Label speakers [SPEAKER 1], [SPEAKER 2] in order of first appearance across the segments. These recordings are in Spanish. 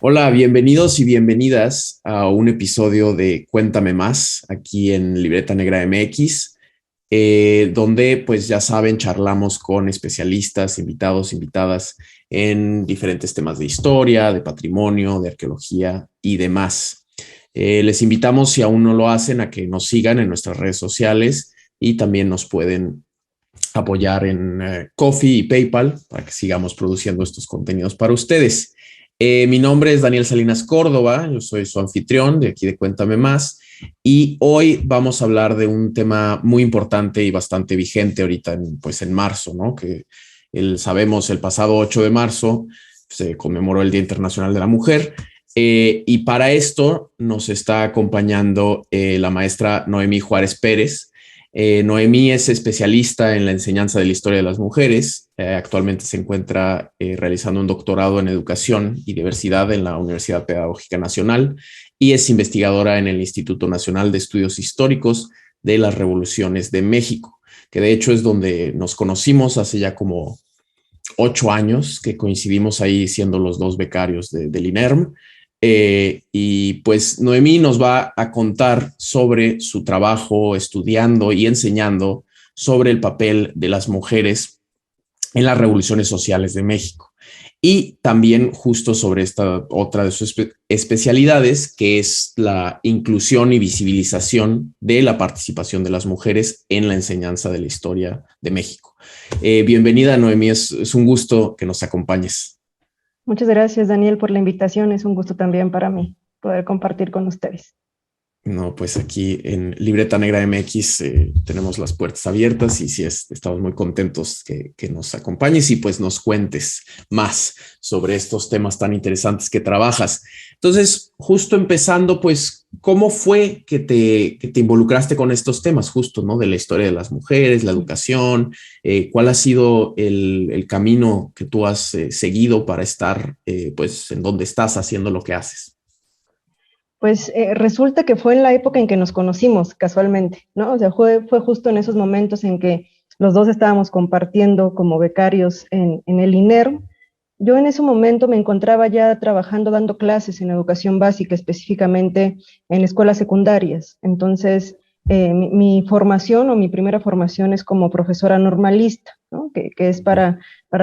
[SPEAKER 1] Hola, bienvenidos y bienvenidas a un episodio de Cuéntame Más, aquí en Libreta Negra MX, donde pues ya saben, charlamos con especialistas, invitados, invitadas en diferentes temas de historia, de patrimonio, de arqueología y demás. Les invitamos, si aún no lo hacen, a que nos sigan en nuestras redes sociales y también nos pueden apoyar en Coffee y PayPal para que sigamos produciendo estos contenidos para ustedes. Mi nombre es Daniel Salinas Córdoba, yo soy su anfitrión de aquí de Cuéntame Más y hoy vamos a hablar de un tema muy importante y bastante vigente ahorita en marzo, ¿no? Que sabemos el pasado 8 de marzo se conmemoró el Día Internacional de la Mujer. Y para esto nos está acompañando la maestra Noemí Juárez Pérez. Noemí es especialista en la enseñanza de la historia de las mujeres. Actualmente se encuentra realizando un doctorado en educación y diversidad en la Universidad Pedagógica Nacional y es investigadora en el Instituto Nacional de Estudios Históricos de las Revoluciones de México, que de hecho es donde nos conocimos hace ya como 8 años, que coincidimos ahí siendo los dos becarios del INERM. Y pues Noemí nos va a contar sobre su trabajo estudiando y enseñando sobre el papel de las mujeres en las revoluciones sociales de México. Y también justo sobre esta otra de sus especialidades, que es la inclusión y visibilización de la participación de las mujeres en la enseñanza de la historia de México. Bienvenida, Noemí, es un gusto que nos acompañes.
[SPEAKER 2] Muchas gracias, Daniel, por la invitación. Es un gusto también para mí poder compartir con ustedes.
[SPEAKER 1] No, pues aquí en Libreta Negra MX tenemos las puertas abiertas y sí, estamos muy contentos que nos acompañes y pues nos cuentes más sobre estos temas tan interesantes que trabajas. Entonces, justo empezando, pues, ¿cómo fue que te involucraste con estos temas justo, ¿no? De la historia de las mujeres, la educación, ¿cuál ha sido el camino que tú has seguido para estar, pues, en donde estás haciendo lo que haces?
[SPEAKER 2] Pues resulta que fue en la época en que nos conocimos, casualmente, ¿no? O sea, fue justo en esos momentos en que los dos estábamos compartiendo como becarios en el INERM. Yo en ese momento me encontraba ya trabajando, dando clases en educación básica, específicamente en escuelas secundarias. Entonces, mi formación o mi primera formación es como profesora normalista, ¿no? Que es para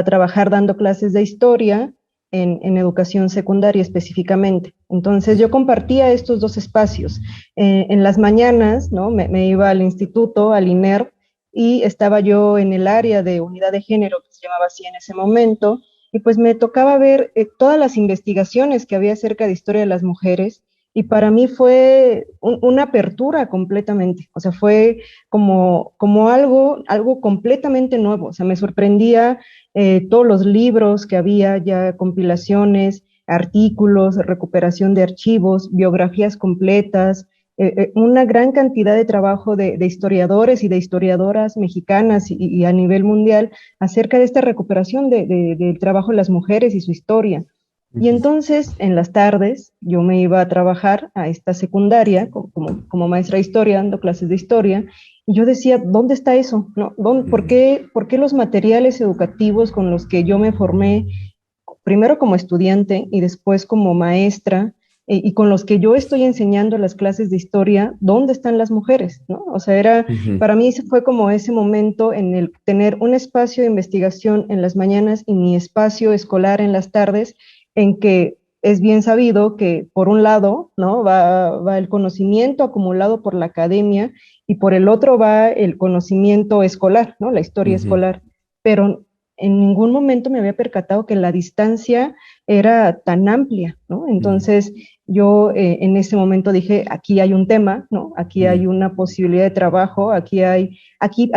[SPEAKER 2] trabajar dando clases de historia en educación secundaria específicamente. Entonces yo compartía estos dos espacios. En las mañanas, ¿no? Me iba al instituto, al INER, y estaba yo en el área de unidad de género, que se llamaba así en ese momento, y pues me tocaba ver todas las investigaciones que había acerca de historia de las mujeres, y para mí fue una apertura completamente, o sea, fue como algo completamente nuevo, o sea, me sorprendía todos los libros que había, ya compilaciones, artículos, recuperación de archivos, biografías completas, una gran cantidad de trabajo de historiadores y de historiadoras mexicanas y a nivel mundial acerca de esta recuperación del trabajo de las mujeres y su historia. Y entonces, en las tardes, yo me iba a trabajar a esta secundaria como maestra de historia, dando clases de historia, y yo decía, ¿dónde está eso? ¿No? ¿Por qué los materiales educativos con los que yo me formé, primero como estudiante y después como maestra, y con los que yo estoy enseñando las clases de historia, ¿dónde están las mujeres? ¿No? O sea, para mí ese fue como ese momento en el tener un espacio de investigación en las mañanas y mi espacio escolar en las tardes, en que es bien sabido que por un lado, ¿no? va el conocimiento acumulado por la academia y por el otro va el conocimiento escolar, ¿no? La historia
[SPEAKER 1] Uh-huh.
[SPEAKER 2] escolar. Pero en ningún momento me había percatado que la distancia era tan amplia, ¿no? Entonces yo en ese momento dije, aquí hay un tema, ¿no? Aquí hay una posibilidad de trabajo, aquí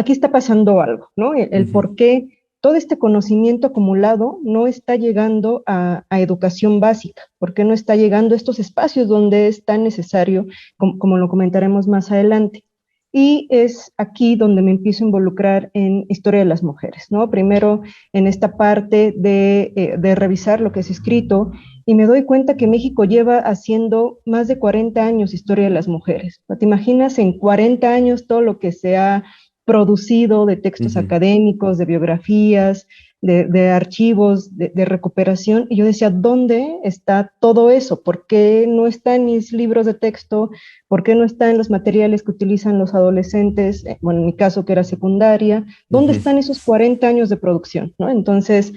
[SPEAKER 2] está pasando algo, ¿no? El
[SPEAKER 1] Uh-huh.
[SPEAKER 2] por qué todo este conocimiento acumulado no está llegando a educación básica, por qué no está llegando a estos espacios donde es tan necesario, como lo comentaremos más adelante. Y es aquí donde me empiezo a involucrar en historia de las mujeres, ¿no? Primero en esta parte de revisar lo que es escrito y me doy cuenta que México lleva haciendo más de 40 años historia de las mujeres. ¿No te imaginas en 40 años todo lo que se ha producido de textos
[SPEAKER 1] Uh-huh.
[SPEAKER 2] académicos, de biografías, de archivos, de recuperación, y yo decía, ¿dónde está todo eso? ¿Por qué no está en mis libros de texto? ¿Por qué no está en los materiales que utilizan los adolescentes? Bueno, en mi caso que era secundaria, ¿dónde están esos 40 años de producción? ¿No? Entonces,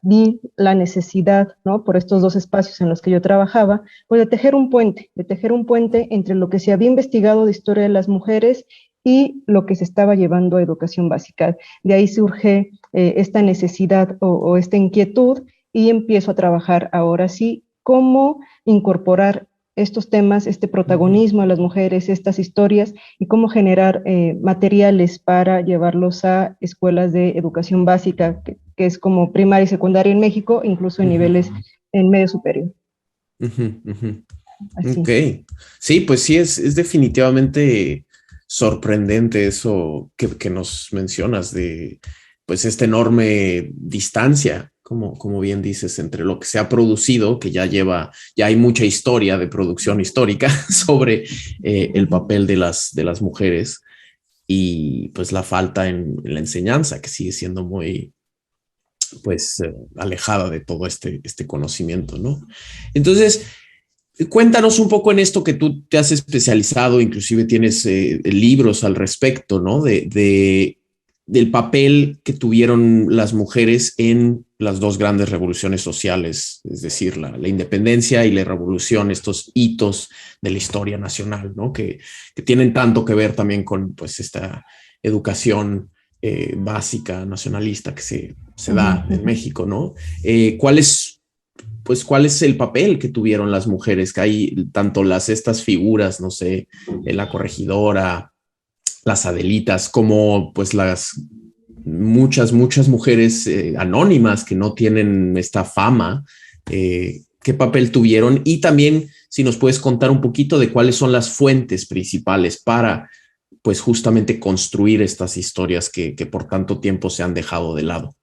[SPEAKER 2] vi la necesidad, ¿no? Por estos dos espacios en los que yo trabajaba, pues de tejer un puente entre lo que se había investigado de historia de las mujeres y lo que se estaba llevando a educación básica. De ahí surge esta necesidad o esta inquietud y empiezo a trabajar ahora sí cómo incorporar estos temas, este protagonismo a las mujeres, estas historias y cómo generar materiales para llevarlos a escuelas de educación básica, que es como primaria y secundaria en México, incluso en niveles en medio superior.
[SPEAKER 1] Así. Ok, sí, pues sí, es definitivamente sorprendente eso que nos mencionas de pues esta enorme distancia, como bien dices, entre lo que se ha producido, que ya hay mucha historia de producción histórica sobre el papel de las mujeres y pues la falta en la enseñanza, que sigue siendo muy pues alejada de todo este conocimiento, ¿no? Entonces, cuéntanos un poco en esto que tú te has especializado, inclusive tienes libros al respecto, ¿no? Del papel que tuvieron las mujeres en las dos grandes revoluciones sociales, es decir, la independencia y la revolución, estos hitos de la historia nacional, ¿no? Que tienen tanto que ver también con pues esta educación básica nacionalista que se da en México, ¿no? ¿Cuál es el papel que tuvieron las mujeres? Que hay tanto estas figuras, no sé, la corregidora, las Adelitas, como pues las muchas mujeres anónimas que no tienen esta fama, qué papel tuvieron, y también si nos puedes contar un poquito de cuáles son las fuentes principales para pues justamente construir estas historias que por tanto tiempo se han dejado de lado.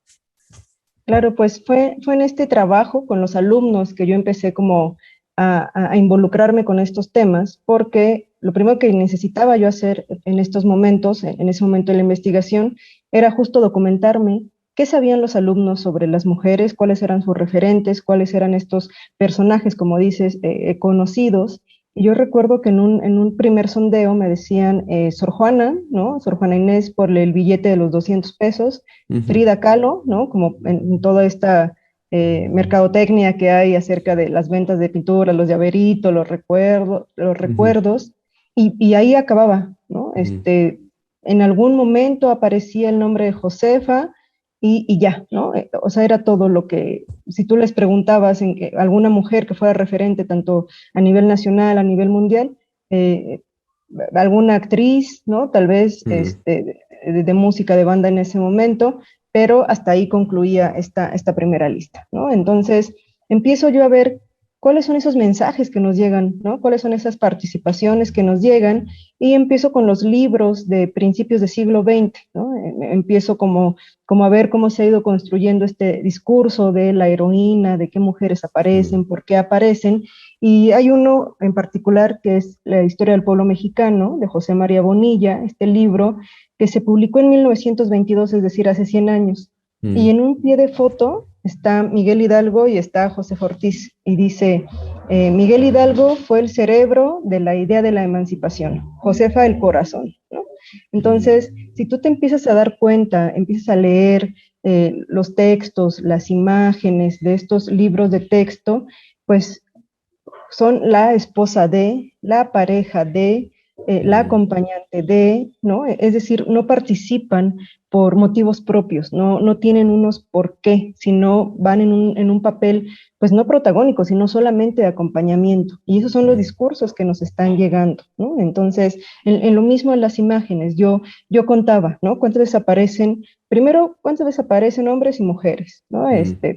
[SPEAKER 2] Claro, pues fue en este trabajo con los alumnos que yo empecé como a involucrarme con estos temas, porque lo primero que necesitaba yo hacer en estos momentos, en ese momento de la investigación, era justo documentarme qué sabían los alumnos sobre las mujeres, cuáles eran sus referentes, cuáles eran estos personajes, como dices, conocidos. Y yo recuerdo que en un primer sondeo me decían Sor Juana, ¿no? Sor Juana Inés por el billete de los 200 pesos, Frida Kahlo, ¿no? Como en toda esta mercadotecnia que hay acerca de las ventas de pintura, los llaveritos, los recuerdos, y ahí acababa, ¿no? En algún momento aparecía el nombre de Josefa y ya, ¿no? O sea, era todo lo que, si tú les preguntabas en que alguna mujer que fuera referente tanto a nivel nacional, a nivel mundial, alguna actriz, ¿no? Tal vez de música de banda en ese momento, pero hasta ahí concluía esta primera lista, ¿no? Entonces, empiezo yo a ver cuáles son esos mensajes que nos llegan, ¿no? Cuáles son esas participaciones que nos llegan, y empiezo con los libros de principios del siglo XX, ¿no? Empiezo como a ver cómo se ha ido construyendo este discurso de la heroína, de qué mujeres aparecen, por qué aparecen, y hay uno en particular que es La historia del pueblo mexicano, de José María Bonilla, este libro que se publicó en 1922, es decir, hace 100 años, y en un pie de foto está Miguel Hidalgo y está José Ortiz, y dice, Miguel Hidalgo fue el cerebro de la idea de la emancipación, Josefa el corazón, ¿no? Entonces, si tú te empiezas a dar cuenta, empiezas a leer los textos, las imágenes de estos libros de texto, pues son la esposa de, la pareja de, la acompañante de, ¿no? Es decir, no participan por motivos propios, no tienen unos por qué, sino van en un papel, pues no protagónico, sino solamente de acompañamiento. Y esos son los discursos que nos están llegando, ¿no? Entonces, en lo mismo en las imágenes, yo contaba, ¿no? ¿Cuántas veces aparecen, primero, cuántas veces aparecen hombres y mujeres, ¿no?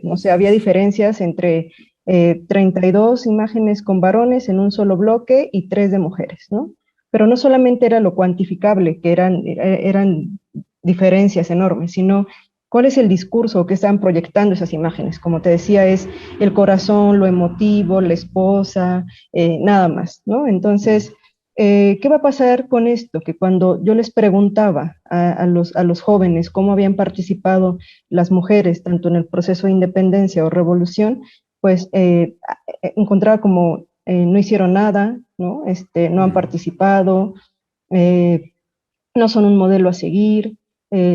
[SPEAKER 2] No sé, había diferencias entre 32 imágenes con varones en un solo bloque y 3 de mujeres, ¿no? Pero no solamente era lo cuantificable, que eran diferencias enormes, sino cuál es el discurso que están proyectando esas imágenes. Como te decía, es el corazón, lo emotivo, la esposa, nada más, ¿no? Entonces, ¿Qué va a pasar con esto? Que cuando yo les preguntaba a los jóvenes cómo habían participado las mujeres, tanto en el proceso de independencia o revolución, pues encontraba como no hicieron nada, ¿no? No han participado, eh, no son un modelo a seguir,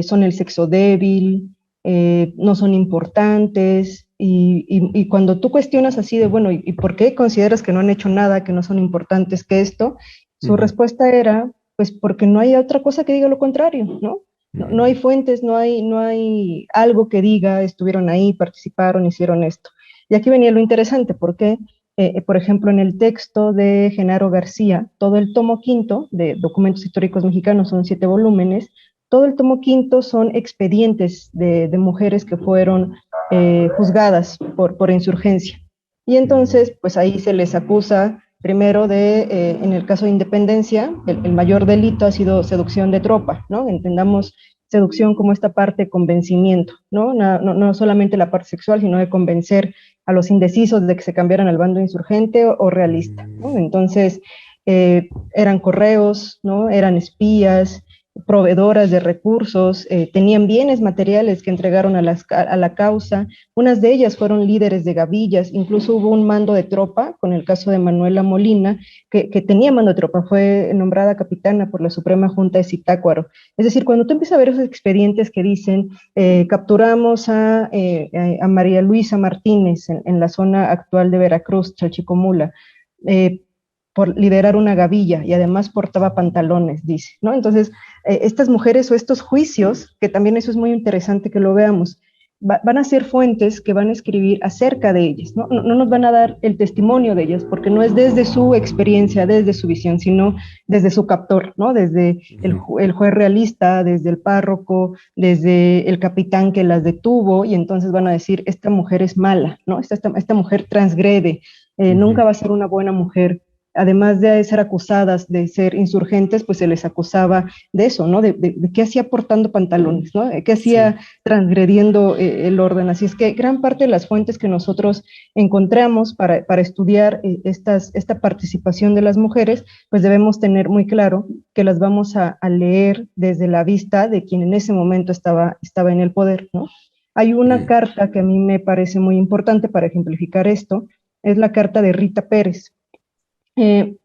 [SPEAKER 2] son el sexo débil, no son importantes. Y cuando tú cuestionas así de, bueno, ¿y por qué consideras que no han hecho nada, que no son importantes, que esto? Su respuesta era, pues porque no hay otra cosa que diga lo contrario, ¿no? No, no hay fuentes, no hay algo que diga, estuvieron ahí, participaron, hicieron esto. Y aquí venía lo interesante, porque por ejemplo, en el texto de Genaro García, todo el tomo quinto de Documentos Históricos Mexicanos, son 7 volúmenes, todo el tomo quinto son expedientes de mujeres que fueron juzgadas por insurgencia. Y entonces, pues ahí se les acusa primero en el caso de Independencia, el mayor delito ha sido seducción de tropa, ¿no? Entendamos seducción como esta parte de convencimiento, ¿no? No solamente la parte sexual, sino de convencer a los indecisos de que se cambiaran al bando insurgente o realista, ¿no? Entonces, eran correos, ¿no? Eran espías, proveedoras de recursos, tenían bienes materiales que entregaron a la causa. Unas de ellas fueron líderes de gavillas, incluso hubo un mando de tropa, con el caso de Manuela Molina, que tenía mando de tropa, fue nombrada capitana por la Suprema Junta de Zitácuaro. Es decir, cuando tú empiezas a ver esos expedientes que dicen, capturamos a María Luisa Martínez en la zona actual de Veracruz, Chalchicomula, eh, por liderar una gavilla y además portaba pantalones, dice, ¿no? Entonces, estas mujeres o estos juicios, que también eso es muy interesante que lo veamos, van a ser fuentes que van a escribir acerca de ellas, ¿no? No nos van a dar el testimonio de ellas, porque no es desde su experiencia, desde su visión, sino desde su captor, ¿no? Desde el juez realista, desde el párroco, desde el capitán que las detuvo, y entonces van a decir, esta mujer es mala, ¿no? Esta mujer transgrede, nunca va a ser una buena mujer. Además de ser acusadas de ser insurgentes, pues se les acusaba de eso, ¿no? De qué hacía portando pantalones, ¿no? De qué hacía transgrediendo el orden. Así es que gran parte de las fuentes que nosotros encontramos para estudiar esta participación de las mujeres, pues debemos tener muy claro que las vamos a leer desde la vista de quien en ese momento estaba en el poder, ¿no? Hay una carta que a mí me parece muy importante para ejemplificar esto, es la carta de Rita Pérez.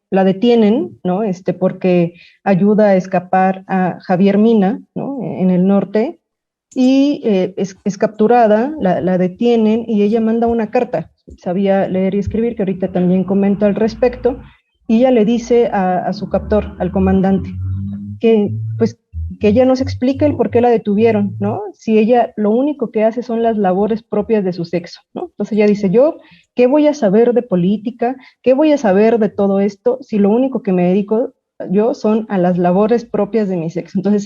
[SPEAKER 2] La detienen, ¿no? Porque ayuda a escapar a Javier Mina, ¿no? En el norte, y es capturada, la detienen y ella manda una carta, sabía leer y escribir, que ahorita también comento al respecto, y ella le dice a su captor, al comandante, que pues que ella nos explique el por qué la detuvieron, ¿no? Si ella lo único que hace son las labores propias de su sexo, ¿no? Entonces ella dice, yo, ¿qué voy a saber de política? ¿Qué voy a saber de todo esto si lo único que me dedico yo son a las labores propias de mi sexo? Entonces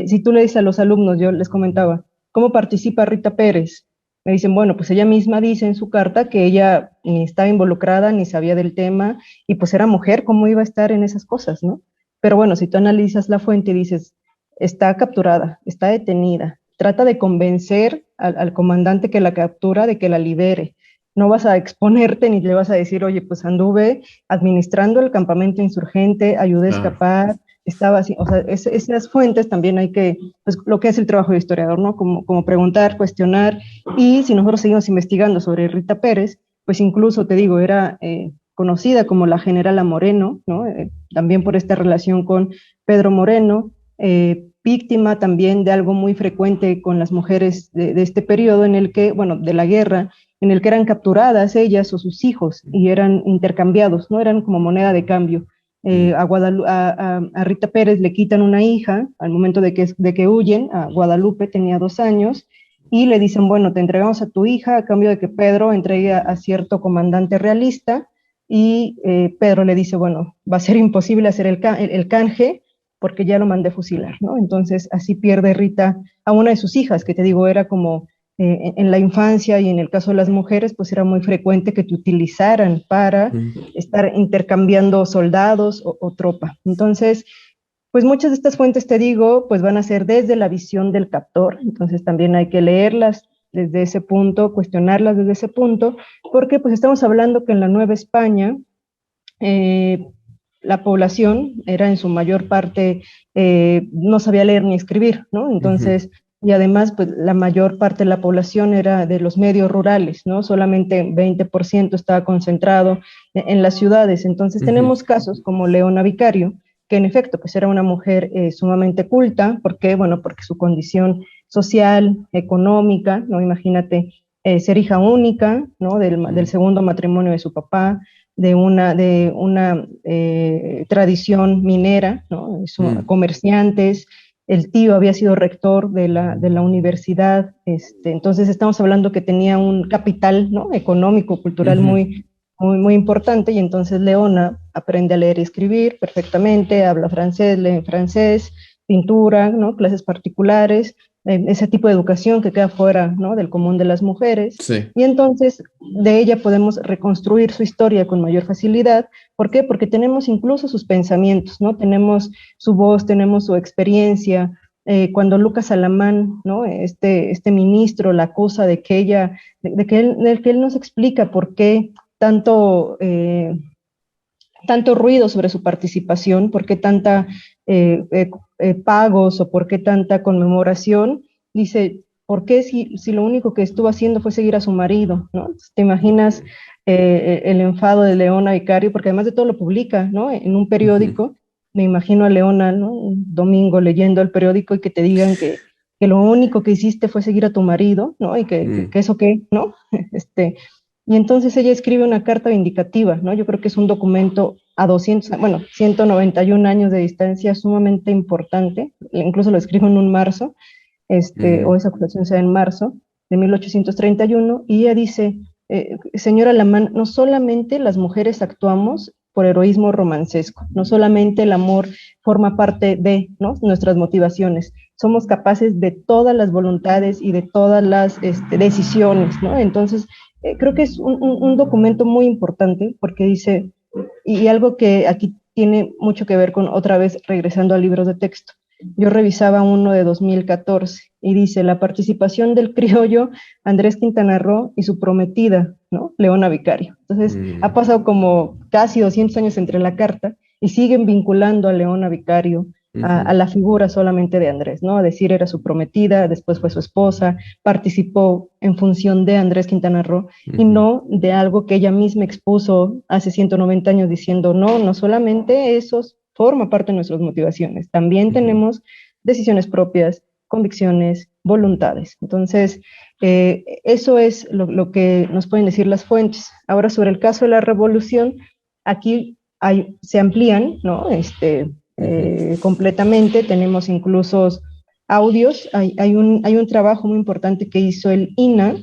[SPEAKER 2] si tú le dices a los alumnos, yo les comentaba, ¿cómo participa Rita Pérez? Me dicen, bueno, pues ella misma dice en su carta que ella ni estaba involucrada, ni sabía del tema, y pues era mujer, ¿cómo iba a estar en esas cosas, no? Pero bueno, si tú analizas la fuente y dices, está capturada, está detenida, trata de convencer al comandante que la captura de que la libere. No vas a exponerte ni le vas a decir, oye, pues anduve administrando el campamento insurgente, ayudé a escapar, estaba así, o sea, esas fuentes también hay que, pues lo que es el trabajo de historiador, ¿no? Como preguntar, cuestionar, y si nosotros seguimos investigando sobre Rita Pérez, pues incluso te digo, era conocida como la generala Moreno, ¿no? También por esta relación con Pedro Moreno, víctima también de algo muy frecuente con las mujeres de este periodo en el que, bueno, de la guerra, en el que eran capturadas ellas o sus hijos y eran intercambiados, ¿no? Eran como moneda de cambio. A Rita Pérez le quitan una hija al momento de que huyen, a Guadalupe tenía 2 años, y le dicen, bueno, te entregamos a tu hija a cambio de que Pedro entregue a cierto comandante realista, y Pedro le dice, bueno, va a ser imposible hacer el canje porque ya lo mandé fusilar, ¿no? Entonces así pierde Rita a una de sus hijas, que te digo, era como en la infancia y en el caso de las mujeres, pues era muy frecuente que te utilizaran para estar intercambiando soldados o tropa. Entonces, pues muchas de estas fuentes, te digo, pues van a ser desde la visión del captor, entonces también hay que leerlas desde ese punto, cuestionarlas desde ese punto, porque pues estamos hablando que en la Nueva España, eh, la población era en su mayor parte, no sabía leer ni escribir, ¿no? Entonces, y además, pues la mayor parte de la población era de los medios rurales, ¿no? Solamente 20% estaba concentrado en las ciudades. Entonces, tenemos casos como Leona Vicario, que en efecto, pues era una mujer sumamente culta. ¿Por qué? Bueno, porque su condición social, económica, ¿no? Imagínate ser hija única, ¿no? Del segundo matrimonio de su papá, de una tradición minera, ¿no? Comerciantes. El tío había sido rector de la universidad. Entonces estamos hablando que tenía un capital, ¿no? Económico, cultural muy, muy, muy importante. Y entonces Leona aprende a leer y escribir perfectamente, habla francés, lee francés, pintura, ¿no? Clases particulares, ese tipo de educación que queda fuera, ¿no? Del común de las mujeres.
[SPEAKER 1] Sí.
[SPEAKER 2] Y entonces de ella podemos reconstruir su historia con mayor facilidad. ¿Por qué? Porque tenemos incluso sus pensamientos, ¿no? Tenemos su voz, tenemos su experiencia. Cuando Lucas Alamán, ¿no? Este ministro la acusa de que ella, de que él nos explica por qué tanto ruido sobre su participación, por qué tanta pagos o por qué tanta conmemoración. Dice, ¿por qué si lo único que estuvo haciendo fue seguir a su marido? ¿No? ¿Te imaginas el enfado de Leona Vicario? Porque además de todo lo publica, ¿no? En un periódico. Me imagino a Leona, ¿no? Un domingo leyendo el periódico y que te digan que lo único que hiciste fue seguir a tu marido, ¿no? Y que eso qué, ¿no? Y entonces ella escribe una carta vindicativa, ¿no? Yo creo que es un documento a 191 años de distancia, sumamente importante. Incluso lo escribo en un marzo, o esa acusación se da en marzo de 1831, y ella dice, señora Lamán, no solamente las mujeres actuamos por heroísmo romancesco, no solamente el amor forma parte de, ¿no? nuestras motivaciones, somos capaces de todas las voluntades y de todas las decisiones, ¿no? Entonces, creo que es un documento muy importante porque dice, y algo que aquí tiene mucho que ver con, otra vez, regresando a libros de texto. Yo revisaba uno de 2014 y dice, la participación del criollo Andrés Quintana Roo y su prometida, ¿no? Leona Vicario. Entonces, ha pasado como casi 200 años entre la carta y siguen vinculando a Leona Vicario a la figura solamente de Andrés, ¿no? A decir, era su prometida, después fue su esposa, participó en función de Andrés Quintana Roo y no de algo que ella misma expuso hace 190 años diciendo, no, no solamente eso forma parte de nuestras motivaciones, también tenemos decisiones propias, convicciones, voluntades. Entonces, eso es lo que nos pueden decir las fuentes. Ahora, sobre el caso de la revolución, aquí se amplían, ¿no? Completamente, tenemos incluso audios, hay un trabajo muy importante que hizo el INA,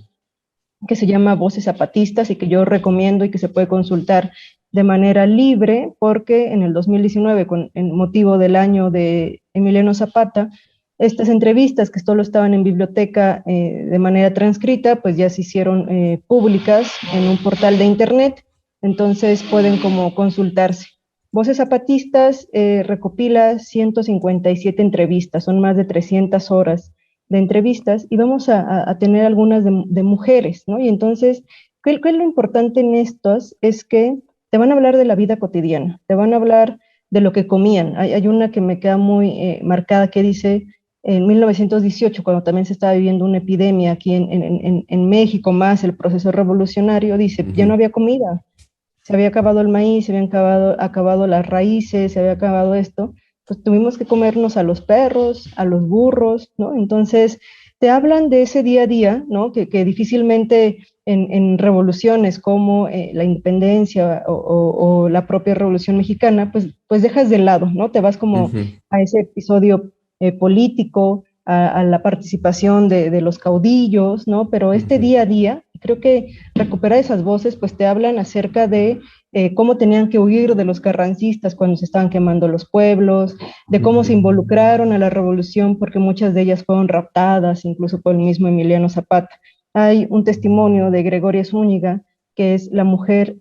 [SPEAKER 2] que se llama Voces Zapatistas y que yo recomiendo y que se puede consultar de manera libre, porque en el 2019, en motivo del año de Emiliano Zapata, estas entrevistas que solo estaban en biblioteca de manera transcrita, pues ya se hicieron públicas en un portal de internet, entonces pueden como consultarse. Voces Zapatistas recopila 157 entrevistas, son más de 300 horas de entrevistas, y vamos a tener algunas de mujeres, ¿no? Y entonces, ¿qué es lo importante en estos? Es que te van a hablar de la vida cotidiana, te van a hablar de lo que comían. Hay una que me queda muy marcada que dice, en 1918, cuando también se estaba viviendo una epidemia aquí en México, más el proceso revolucionario, dice, ya no había comida, se había acabado el maíz, se habían acabado las raíces, se había acabado esto, pues tuvimos que comernos a los perros, a los burros, ¿no? Entonces, te hablan de ese día a día, ¿no? Que difícilmente en revoluciones como la independencia o la propia Revolución Mexicana, pues dejas de lado, ¿no? Te vas como a ese episodio político, a la participación de los caudillos, ¿no? Pero este día a día, creo que recuperar esas voces, pues te hablan acerca de cómo tenían que huir de los carrancistas cuando se estaban quemando los pueblos, de cómo se involucraron a la revolución, porque muchas de ellas fueron raptadas, incluso por el mismo Emiliano Zapata. Hay un testimonio de Gregoria Zúñiga, que es la mujer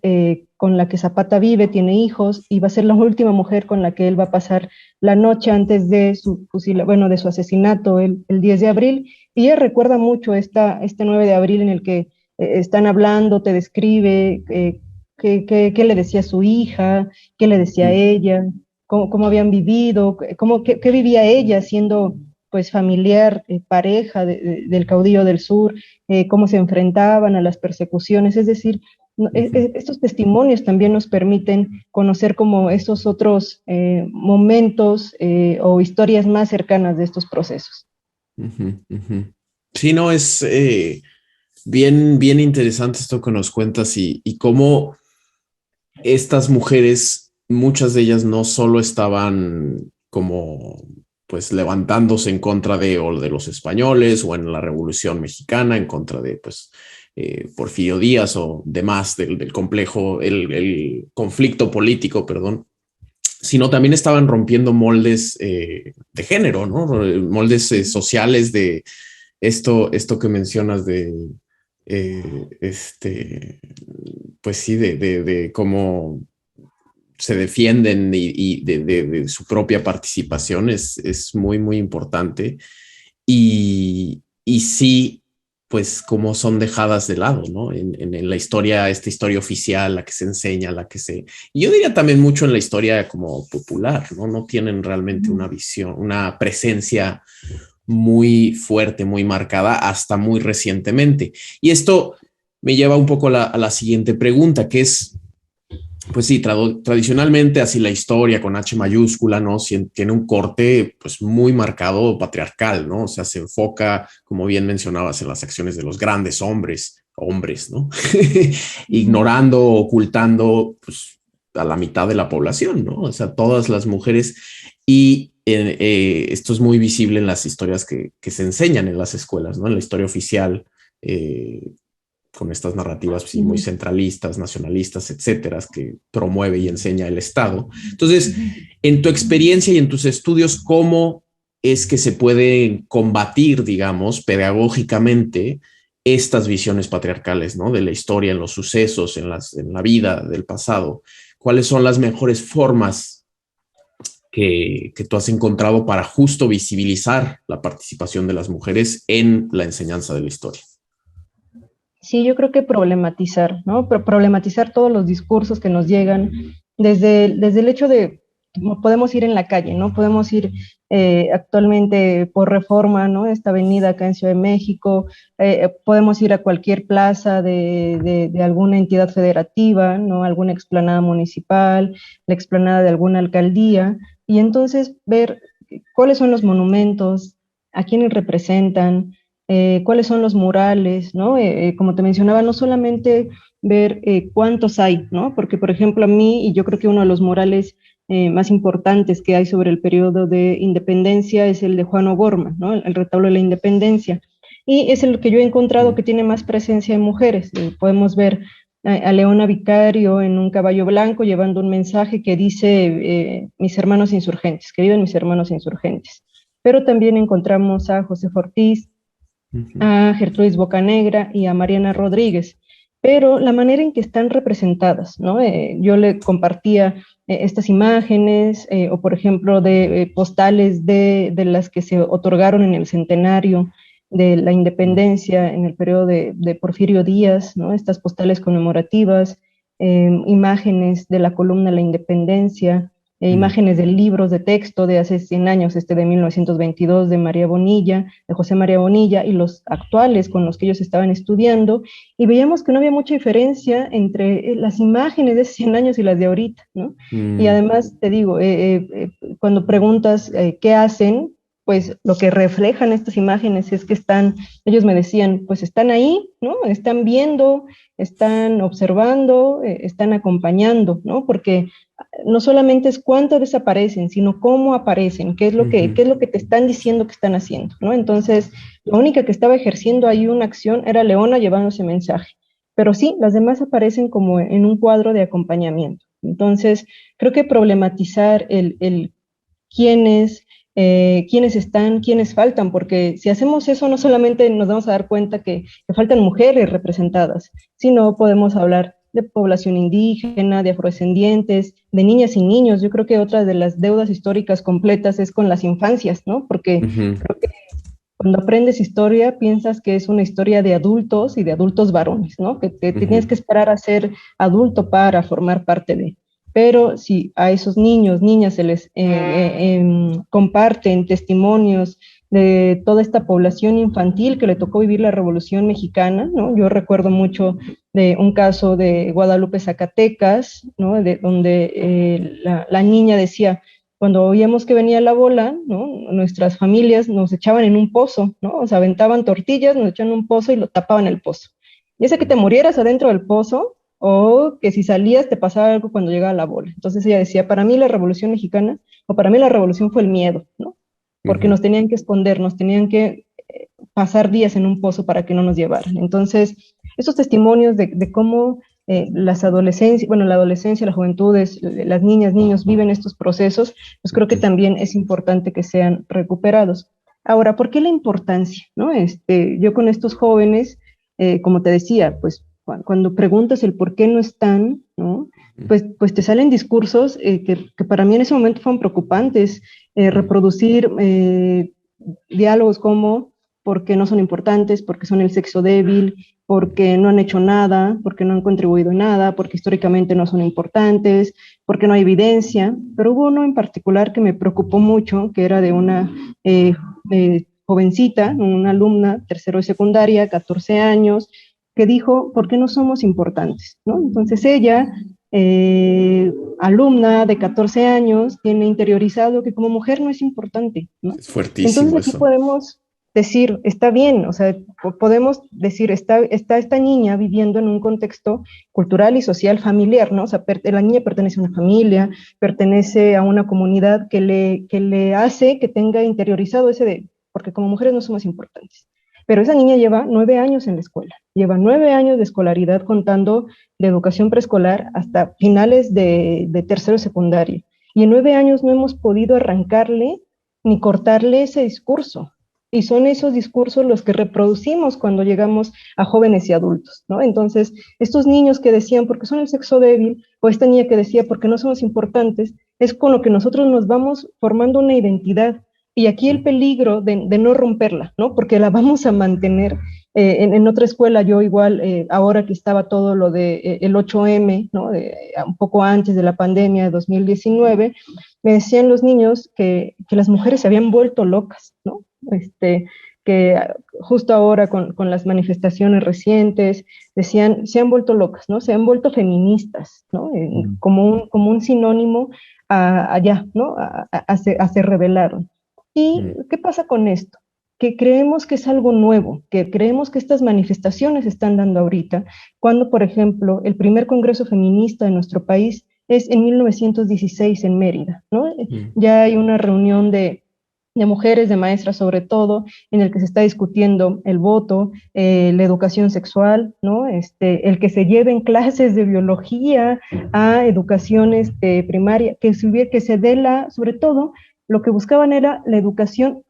[SPEAKER 2] con la que Zapata vive, tiene hijos, y va a ser la última mujer con la que él va a pasar la noche antes de de su asesinato, el 10 de abril, y ella recuerda mucho este 9 de abril en el que están hablando, te describe qué le decía a su hija, qué le decía a ella, cómo habían vivido, qué vivía ella siendo pues familiar, pareja del caudillo del sur, cómo se enfrentaban a las persecuciones, es decir, estos testimonios también nos permiten conocer como esos otros momentos o historias más cercanas de estos procesos.
[SPEAKER 1] Sí, no, es bien, bien interesante esto que nos cuentas y cómo estas mujeres, muchas de ellas no solo estaban como pues levantándose en contra de, o de los españoles o en la Revolución Mexicana, en contra de pues Porfirio Díaz o demás del complejo, el conflicto político, perdón, sino también estaban rompiendo moldes de género, ¿no? Moldes sociales de esto que mencionas de pues sí, de cómo se defienden y de su propia participación es muy, muy importante. Y sí, pues cómo son dejadas de lado, ¿no? En la historia, esta historia oficial, la que se enseña, la que se... Y yo diría también mucho en la historia como popular, ¿no? No tienen realmente una visión, una presencia muy fuerte, muy marcada hasta muy recientemente. Y esto me lleva un poco a la siguiente pregunta, que es, pues sí, tradicionalmente así la historia con H mayúscula, ¿no? Tiene un corte pues muy marcado patriarcal, ¿no? O sea, se enfoca, como bien mencionabas, en las acciones de los grandes hombres, ¿no? Ignorando, ocultando, pues a la mitad de la población, ¿no? O sea, todas las mujeres y esto es muy visible en las historias que se enseñan en las escuelas, ¿no? En la historia oficial, con estas narrativas sí, muy centralistas, nacionalistas, etcétera, que promueve y enseña el Estado. Entonces, en tu experiencia y en tus estudios, ¿cómo es que se puede combatir, digamos, pedagógicamente estas visiones patriarcales, ¿no? De la historia, en los sucesos, en la vida del pasado? ¿Cuáles son las mejores formas que tú has encontrado para justo visibilizar la participación de las mujeres en la enseñanza de la historia?
[SPEAKER 2] Sí, yo creo que problematizar, ¿no? Problematizar todos los discursos que nos llegan, desde el hecho de, podemos ir en la calle, ¿no? Podemos ir actualmente por Reforma, ¿no? Esta avenida acá en Ciudad de México, podemos ir a cualquier plaza de alguna entidad federativa, ¿no? Alguna explanada municipal, la explanada de alguna alcaldía, y entonces ver cuáles son los monumentos, a quiénes representan, cuáles son los murales, ¿no? Como te mencionaba, no solamente ver cuántos hay, ¿no? Porque, por ejemplo, a mí, y yo creo que uno de los murales más importantes que hay sobre el periodo de independencia es el de Juan O'Gorman, ¿no? El retablo de la independencia. Y es el que yo he encontrado que tiene más presencia de mujeres. Podemos ver a Leona Vicario en un caballo blanco llevando un mensaje que dice mis hermanos insurgentes, que viven mis hermanos insurgentes. Pero también encontramos a José Ortiz, a Gertrudis Bocanegra y a Mariana Rodríguez, pero la manera en que están representadas, ¿no? Yo le compartía estas imágenes, o por ejemplo de postales de las que se otorgaron en el centenario de la independencia en el periodo de Porfirio Díaz, ¿no? Estas postales conmemorativas, imágenes de la columna de la independencia, imágenes de libros de texto de hace 100 años, de 1922, de María Bonilla, de José María Bonilla, y los actuales con los que ellos estaban estudiando, y veíamos que no había mucha diferencia entre las imágenes de hace 100 años y las de ahorita, ¿no? Y además, te digo, cuando preguntas qué hacen, pues lo que reflejan estas imágenes es que ellos me decían, pues están ahí, ¿no? Están viendo, están observando, están acompañando, ¿no? Porque no solamente es cuánto desaparecen, sino cómo aparecen, qué es lo que te están diciendo que están haciendo, ¿no? Entonces, la única que estaba ejerciendo ahí una acción era Leona llevando ese mensaje. Pero sí, las demás aparecen como en un cuadro de acompañamiento. Entonces, creo que problematizar el quiénes, quiénes están, quiénes faltan, porque si hacemos eso no solamente nos vamos a dar cuenta que faltan mujeres representadas, sino podemos hablar de población indígena, de afrodescendientes, de niñas y niños. Yo creo que otra de las deudas históricas completas es con las infancias, ¿no? Porque creo que cuando aprendes historia piensas que es una historia de adultos y de adultos varones, ¿no? Que te tienes que esperar a ser adulto para formar parte de. Pero si a esos niños, niñas se les comparten testimonios de toda esta población infantil que le tocó vivir la Revolución Mexicana, ¿no? Yo recuerdo mucho de un caso de Guadalupe, Zacatecas, ¿no? De donde la niña decía, cuando oíamos que venía la bola, ¿no? Nuestras familias nos echaban en un pozo, ¿no? O sea, aventaban tortillas, nos echaban en un pozo y lo tapaban el pozo. Y ese que te murieras adentro del pozo, o que si salías te pasaba algo cuando llegaba la bola. Entonces ella decía, para mí la Revolución Mexicana, o para mí la revolución fue el miedo, ¿no? Porque nos tenían que esconder, nos tenían que pasar días en un pozo para que no nos llevaran. Entonces, estos testimonios de cómo las adolescencias, bueno, la adolescencia, la juventud, las niñas, niños viven estos procesos, pues creo que también es importante que sean recuperados. Ahora, ¿por qué la importancia? ¿No? Yo con estos jóvenes, como te decía, pues cuando preguntas el por qué no están, ¿no? Pues te salen discursos que para mí en ese momento fueron preocupantes, reproducir diálogos como porque no son importantes, porque son el sexo débil, porque no han hecho nada, porque no han contribuido en nada, porque históricamente no son importantes, porque no hay evidencia. Pero hubo uno en particular que me preocupó mucho, que era de una jovencita, una alumna, tercero de secundaria, 14 años, que dijo, ¿por qué no somos importantes? ¿No? Entonces ella, alumna de 14 años, tiene interiorizado que como mujer no es importante, ¿no?
[SPEAKER 1] Es fuertísimo
[SPEAKER 2] Entonces aquí
[SPEAKER 1] eso.
[SPEAKER 2] podemos decir, está bien, o sea, podemos decir, está esta niña viviendo en un contexto cultural y social familiar, ¿no? O sea, la niña pertenece a una familia, pertenece a una comunidad que le hace que tenga interiorizado ese de, porque como mujeres no somos importantes. Pero esa niña lleva 9 años en la escuela, lleva 9 años de escolaridad contando de educación preescolar hasta finales de tercero secundario. Y en 9 años no hemos podido arrancarle ni cortarle ese discurso. Y son esos discursos los que reproducimos cuando llegamos a jóvenes y adultos, ¿no? Entonces, estos niños que decían porque son el sexo débil, o esta niña que decía porque no somos importantes, es con lo que nosotros nos vamos formando una identidad. Y aquí el peligro de no romperla, ¿no? Porque la vamos a mantener. En otra escuela, yo igual, ahora que estaba todo lo de el 8M, ¿no? Un poco antes de la pandemia de 2019, me decían los niños que las mujeres se habían vuelto locas, ¿no? Que justo ahora con las manifestaciones recientes, decían, se han vuelto locas, ¿no? Se han vuelto feministas, ¿no? Como un sinónimo allá, ¿no? Se rebelaron. ¿Y qué pasa con esto? Que creemos que es algo nuevo, que creemos que estas manifestaciones se están dando ahorita, cuando, por ejemplo, el primer congreso feminista de nuestro país es en 1916 en Mérida, ¿no? Ya hay una reunión de mujeres, de maestras sobre todo, en el que se está discutiendo el voto, la educación sexual, ¿no? El que se lleven clases de biología a educaciones primaria, que se dé sobre todo, lo que buscaban era la educación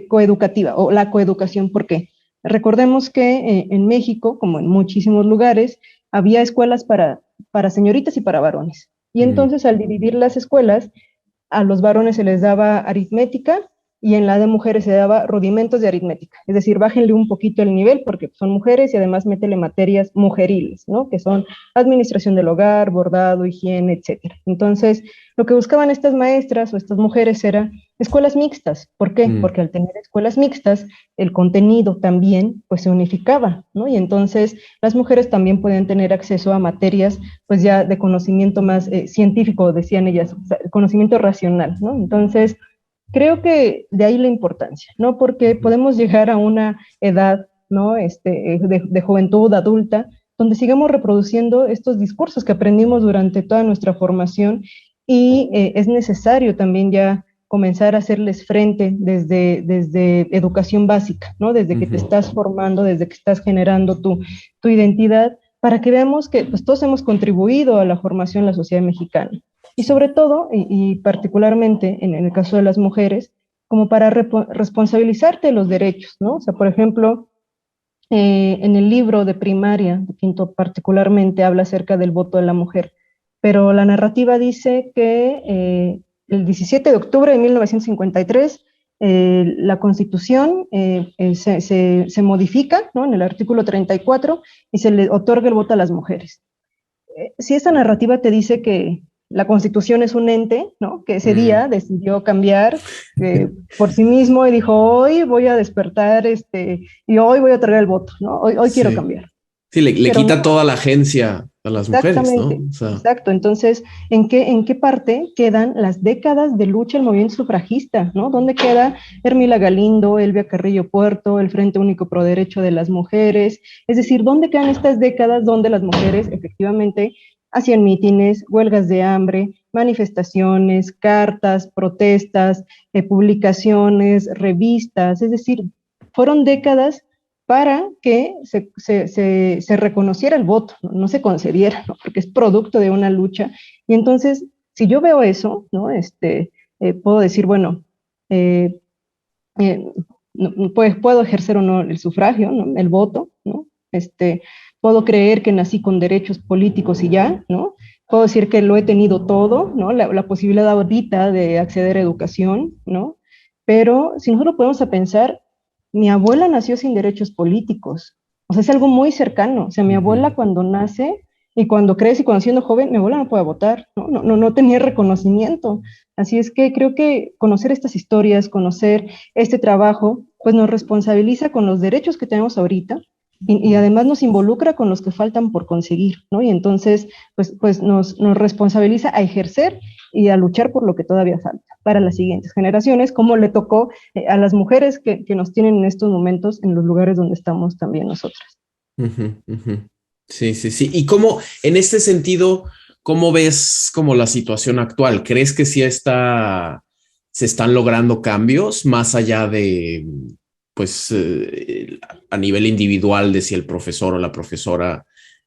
[SPEAKER 2] coeducativa o la coeducación. ¿Por qué? Recordemos que en México, como en muchísimos lugares, había escuelas para señoritas y para varones. Y entonces al dividir las escuelas, a los varones se les daba aritmética y en la de mujeres se daba rudimentos de aritmética. Es decir, bájenle un poquito el nivel porque son mujeres y además métele materias mujeriles, ¿no? Que son administración del hogar, bordado, higiene, etcétera. Entonces, lo que buscaban estas maestras o estas mujeres era escuelas mixtas. ¿Por qué? Porque al tener escuelas mixtas, el contenido también pues se unificaba, ¿no? Y entonces las mujeres también podían tener acceso a materias pues ya de conocimiento más científico, decían ellas, o sea, conocimiento racional, ¿no? Entonces, creo que de ahí la importancia, ¿no? Porque podemos llegar a una edad, ¿no? De juventud adulta, donde sigamos reproduciendo estos discursos que aprendimos durante toda nuestra formación y es necesario también ya comenzar a hacerles frente desde educación básica, ¿no? Desde que te estás formando, desde que estás generando tu identidad, para que veamos que pues, todos hemos contribuido a la formación de la sociedad mexicana. Y sobre todo, y particularmente en el caso de las mujeres, como para responsabilizarte de los derechos, ¿no? O sea, por ejemplo, en el libro de primaria, de quinto particularmente, habla acerca del voto de la mujer, pero la narrativa dice que el 17 de octubre de 1953 la Constitución se modifica, ¿no?, en el artículo 34 y se le otorga el voto a las mujeres. Si esa narrativa te dice que la Constitución es un ente, ¿no?, que ese día decidió cambiar por sí mismo y dijo, hoy voy a despertar y hoy voy a otorgar el voto, ¿no? Hoy quiero cambiar.
[SPEAKER 1] Sí, le
[SPEAKER 2] Pero
[SPEAKER 1] quita
[SPEAKER 2] no,
[SPEAKER 1] toda la agencia a las mujeres, ¿no?
[SPEAKER 2] exactamente,
[SPEAKER 1] O sea,
[SPEAKER 2] exacto. Entonces, en qué parte quedan las décadas de lucha del movimiento sufragista, ¿no? ¿Dónde queda Hermila Galindo, Elvia Carrillo Puerto, el Frente Único Pro Derecho de las Mujeres? Es decir, ¿dónde quedan estas décadas donde las mujeres efectivamente hacían mítines, huelgas de hambre, manifestaciones, cartas, protestas, publicaciones, revistas? Es decir, fueron décadas para que se reconociera el voto, no se concediera, ¿no?, porque es producto de una lucha. Y entonces, si yo veo eso, ¿no?, puedo decir, bueno, eh, eh, pues puedo ejercer o no el sufragio, ¿no?, el voto, ¿no? Puedo creer que nací con derechos políticos y ya, ¿no? Puedo decir que lo he tenido todo, ¿no? La posibilidad ahorita de acceder a educación, ¿no? Pero si nosotros podemos a pensar, mi abuela nació sin derechos políticos, o sea, es algo muy cercano. O sea, mi abuela cuando nace y cuando crece y cuando siendo joven, mi abuela no puede votar, no tenía reconocimiento. Así es que creo que conocer estas historias, conocer este trabajo, pues nos responsabiliza con los derechos que tenemos ahorita y además nos involucra con los que faltan por conseguir, ¿no? Y entonces, pues nos responsabiliza a ejercer y a luchar por lo que todavía falta para las siguientes generaciones, como le tocó a las mujeres que nos tienen en estos momentos en los lugares donde estamos también nosotras.
[SPEAKER 1] Sí, sí, sí. Y cómo, en este sentido, ¿cómo ves como la situación actual? ¿Crees que sí se están logrando cambios más allá de, pues, a nivel individual de si el profesor o la profesora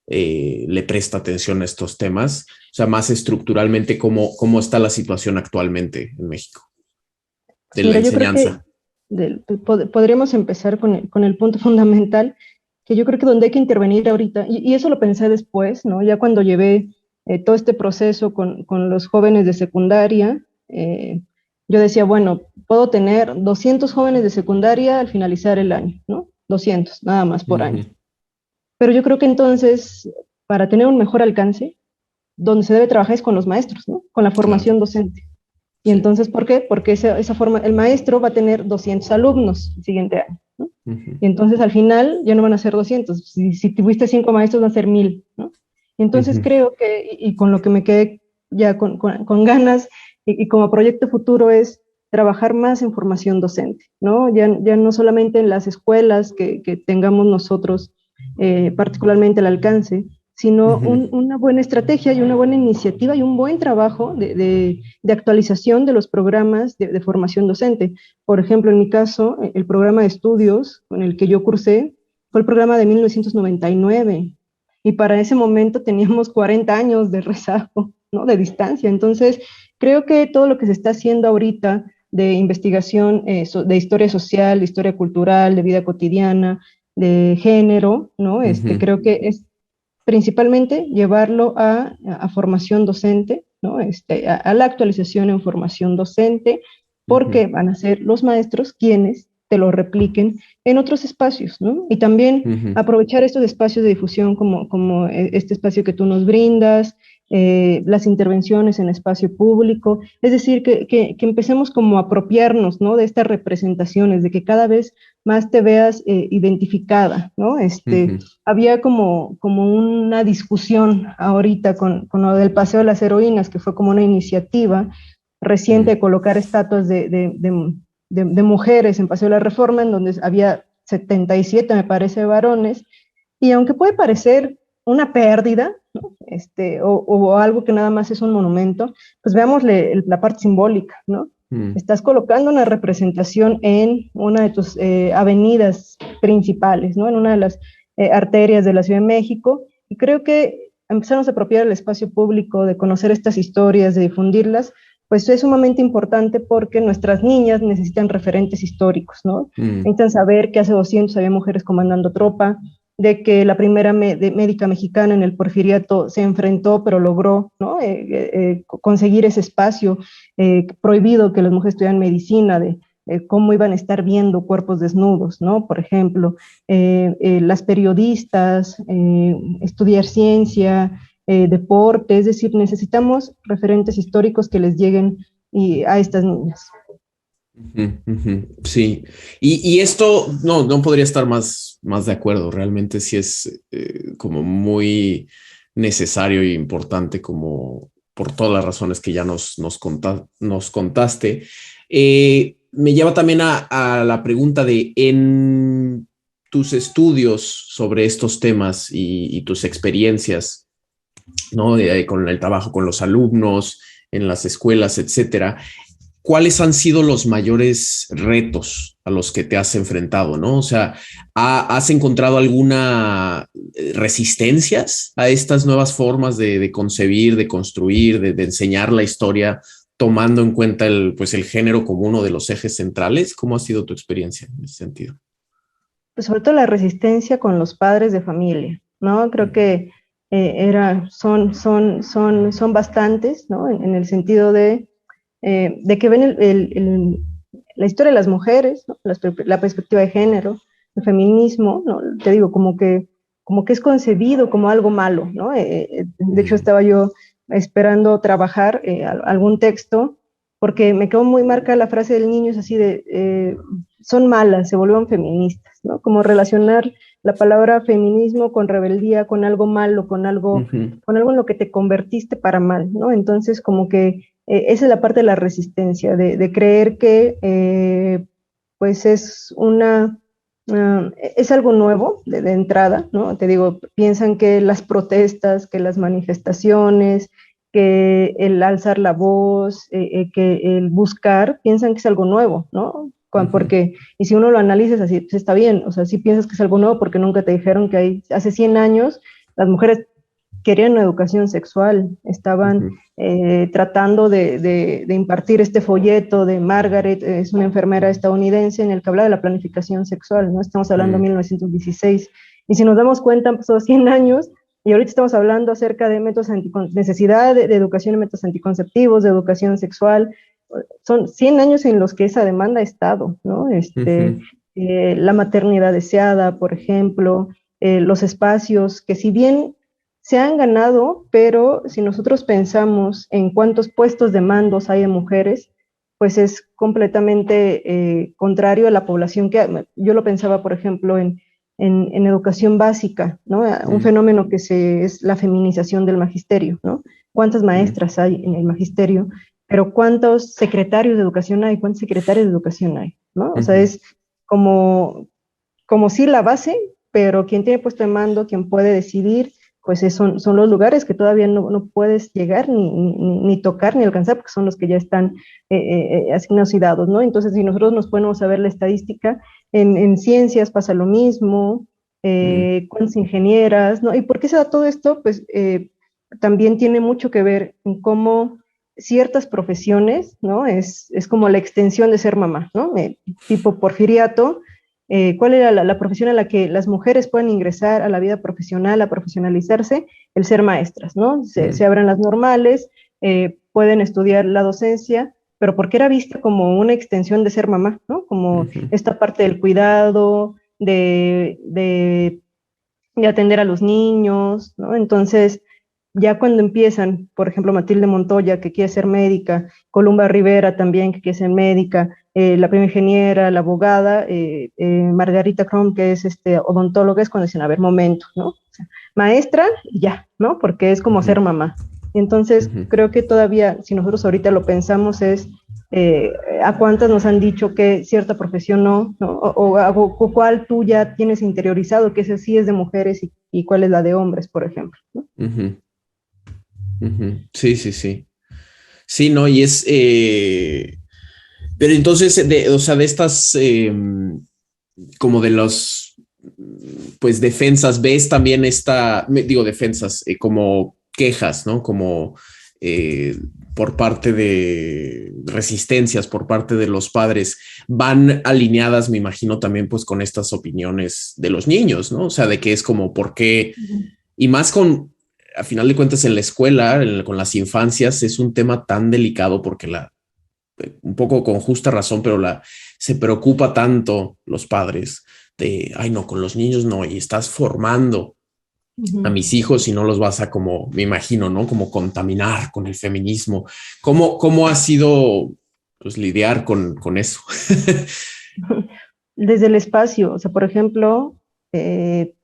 [SPEAKER 1] le presta atención a estos temas? O sea, más estructuralmente, ¿cómo está la situación actualmente en México de la
[SPEAKER 2] Mira, yo creo que
[SPEAKER 1] enseñanza?
[SPEAKER 2] podríamos empezar con el punto fundamental, que yo creo que donde hay que intervenir ahorita, y eso lo pensé después, ¿no? Ya cuando llevé todo este proceso con los jóvenes de secundaria, yo decía, bueno, puedo tener 200 jóvenes de secundaria al finalizar el año, ¿no? 200, nada más por año. Pero yo creo que entonces, para tener un mejor alcance, donde se debe trabajar es con los maestros, ¿no? Con la
[SPEAKER 1] Claro,
[SPEAKER 2] formación docente. Y
[SPEAKER 1] sí.
[SPEAKER 2] entonces, ¿por qué? Porque esa forma, el maestro va a tener 200 alumnos el siguiente año, ¿no? Y entonces al final ya no van a ser 200. Si tuviste 5 maestros, van a ser 1000, ¿no? Y entonces creo que, y con lo que me quedé ya con ganas y como proyecto futuro es trabajar más en formación docente, ¿no? Ya no solamente en las escuelas que tengamos nosotros particularmente al alcance, sino una buena estrategia y una buena iniciativa y un buen trabajo de actualización de los programas de formación docente. Por ejemplo, en mi caso, el programa de estudios con el que yo cursé fue el programa de 1999 y para ese momento teníamos 40 años de rezago, ¿no?, de distancia. Entonces, creo que todo lo que se está haciendo ahorita de investigación de historia social, de historia cultural, de vida cotidiana, de género, ¿no? Creo que es principalmente llevarlo a formación docente, ¿no? A la actualización en formación docente, porque van a ser los maestros quienes te lo repliquen en otros espacios, ¿no? Y también aprovechar estos espacios de difusión como este espacio que tú nos brindas, las intervenciones en espacio público, es decir, que empecemos como a apropiarnos, ¿no?, de estas representaciones, de que cada vez más te veas identificada, ¿no? Había como una discusión ahorita con lo del Paseo de las Heroínas, que fue como una iniciativa reciente de colocar estatuas de mujeres en Paseo de la Reforma, en donde había 77, me parece, varones, y aunque puede parecer una pérdida, ¿no?, o algo que nada más es un monumento, pues veámosle la parte simbólica, ¿no? Estás colocando una representación en una de tus avenidas principales, ¿no?, en una de las arterias de la Ciudad de México, y creo que empezarnos a apropiar el espacio público, de conocer estas historias, de difundirlas, pues es sumamente importante porque nuestras niñas necesitan referentes históricos, ¿no? Necesitan saber que hace 200 había mujeres comandando tropa, de que la primera médica mexicana en el Porfiriato se enfrentó, pero logró, ¿no?, conseguir ese espacio prohibido que las mujeres estudiaran medicina, cómo iban a estar viendo cuerpos desnudos, ¿no? Por ejemplo, las periodistas, estudiar ciencia, deporte, es decir, necesitamos referentes históricos que les lleguen a estas niñas.
[SPEAKER 1] Sí, y esto no podría estar más de acuerdo. Realmente sí es como muy necesario e importante, como por todas las razones que ya nos contaste. Me lleva también a la pregunta de, en tus estudios sobre estos temas y tus experiencias, ¿no? Con el trabajo con los alumnos, en las escuelas, etcétera. ¿Cuáles han sido los mayores retos a los que te has enfrentado, ¿no? O sea, ¿has encontrado alguna resistencias a estas nuevas formas de concebir, de construir, de enseñar la historia, tomando en cuenta pues el género como uno de los ejes centrales? ¿Cómo ha sido tu experiencia en ese sentido?
[SPEAKER 2] Pues sobre todo la resistencia con los padres de familia, ¿no? Creo que son bastantes, ¿no? En el sentido de que ven la historia de las mujeres, ¿no? La perspectiva de género, el feminismo, ¿no? Te digo, como que es concebido como algo malo, ¿no? De hecho, estaba yo esperando trabajar algún texto, porque me quedó muy marcada la frase del niño, es así son malas, se volvieron feministas, ¿no? Como relacionar la palabra feminismo con rebeldía, con algo malo, con algo en lo que te convertiste para mal, ¿no? Entonces, como que esa es la parte de la resistencia, de creer que pues es algo nuevo de entrada, ¿no? Te digo, piensan que las protestas, que las manifestaciones, que el alzar la voz, que el buscar, piensan que es algo nuevo, ¿no? Porque, y si uno lo analiza es así, pues está bien, o sea, sí piensas que es algo nuevo porque nunca te dijeron que hace 100 años las mujeres querían una educación sexual, estaban tratando de impartir este folleto de Margaret, es una enfermera estadounidense en el que habla de la planificación sexual, ¿no? Estamos hablando de 1916, y si nos damos cuenta han pasado 100 años, y ahorita estamos hablando acerca de necesidad de educación en métodos anticonceptivos, de educación sexual. Son 100 años en los que esa demanda ha estado, ¿no? La maternidad deseada, por ejemplo, los espacios que si bien se han ganado, pero si nosotros pensamos en cuántos puestos de mandos hay de mujeres, pues es completamente contrario a la población que yo lo pensaba, por ejemplo, en educación básica, ¿no? Un fenómeno que es la feminización del magisterio, ¿no? ¿Cuántas maestras hay en el magisterio? Pero ¿cuántos secretarios de educación hay? ¿Cuántos secretarios de educación hay? ¿No? O sea, es como sí la base, pero quien tiene puesto de mando, quien puede decidir, pues son los lugares que todavía no puedes llegar ni tocar ni alcanzar, porque son los que ya están asignados y dados, ¿no? Entonces, si nosotros nos ponemos a ver la estadística, en ciencias pasa lo mismo, cuántas ingenieras, ¿no? ¿Y por qué se da todo esto? Pues también tiene mucho que ver en cómo ciertas profesiones, ¿no? Es como la extensión de ser mamá, ¿no? Tipo porfiriato. ¿Cuál era la profesión a la que las mujeres pueden ingresar a la vida profesional, a profesionalizarse? El ser maestras, ¿no? Se abren las normales, pueden estudiar la docencia, pero porque era vista como una extensión de ser mamá, ¿no? Como esta parte del cuidado, de atender a los niños, ¿no? Entonces, ya cuando empiezan, por ejemplo, Matilde Montoya, que quiere ser médica, Columba Rivera también, que quiere ser médica, la primera ingeniera, la abogada, Margarita Crom, que es odontóloga, es cuando dicen, a ver, momento, ¿no? O sea, maestra, ya, ¿no? Porque es como ser mamá. Entonces, creo que todavía, si nosotros ahorita lo pensamos, es a cuántas nos han dicho que cierta profesión no, o cuál tú ya tienes interiorizado, que ese sí es de mujeres y cuál es la de hombres, por ejemplo, ¿no?
[SPEAKER 1] Sí, sí, sí. Sí, no, y es... pero entonces, o sea, de estas, como de los, pues, defensas, ves también defensas, como quejas, ¿no? Como por parte de resistencias, por parte de los padres, van alineadas, me imagino, también pues con estas opiniones de los niños, ¿no? O sea, de que es como, ¿por qué? Y más a final de cuentas en la escuela, con las infancias, es un tema tan delicado porque un poco con justa razón, pero se preocupa tanto los padres de, ay no, con los niños no, y estás formando a mis hijos y no los vas a como, me imagino, ¿no? Como contaminar con el feminismo. ¿Cómo ha sido pues lidiar con eso?
[SPEAKER 2] Desde el espacio, o sea, por ejemplo, eh,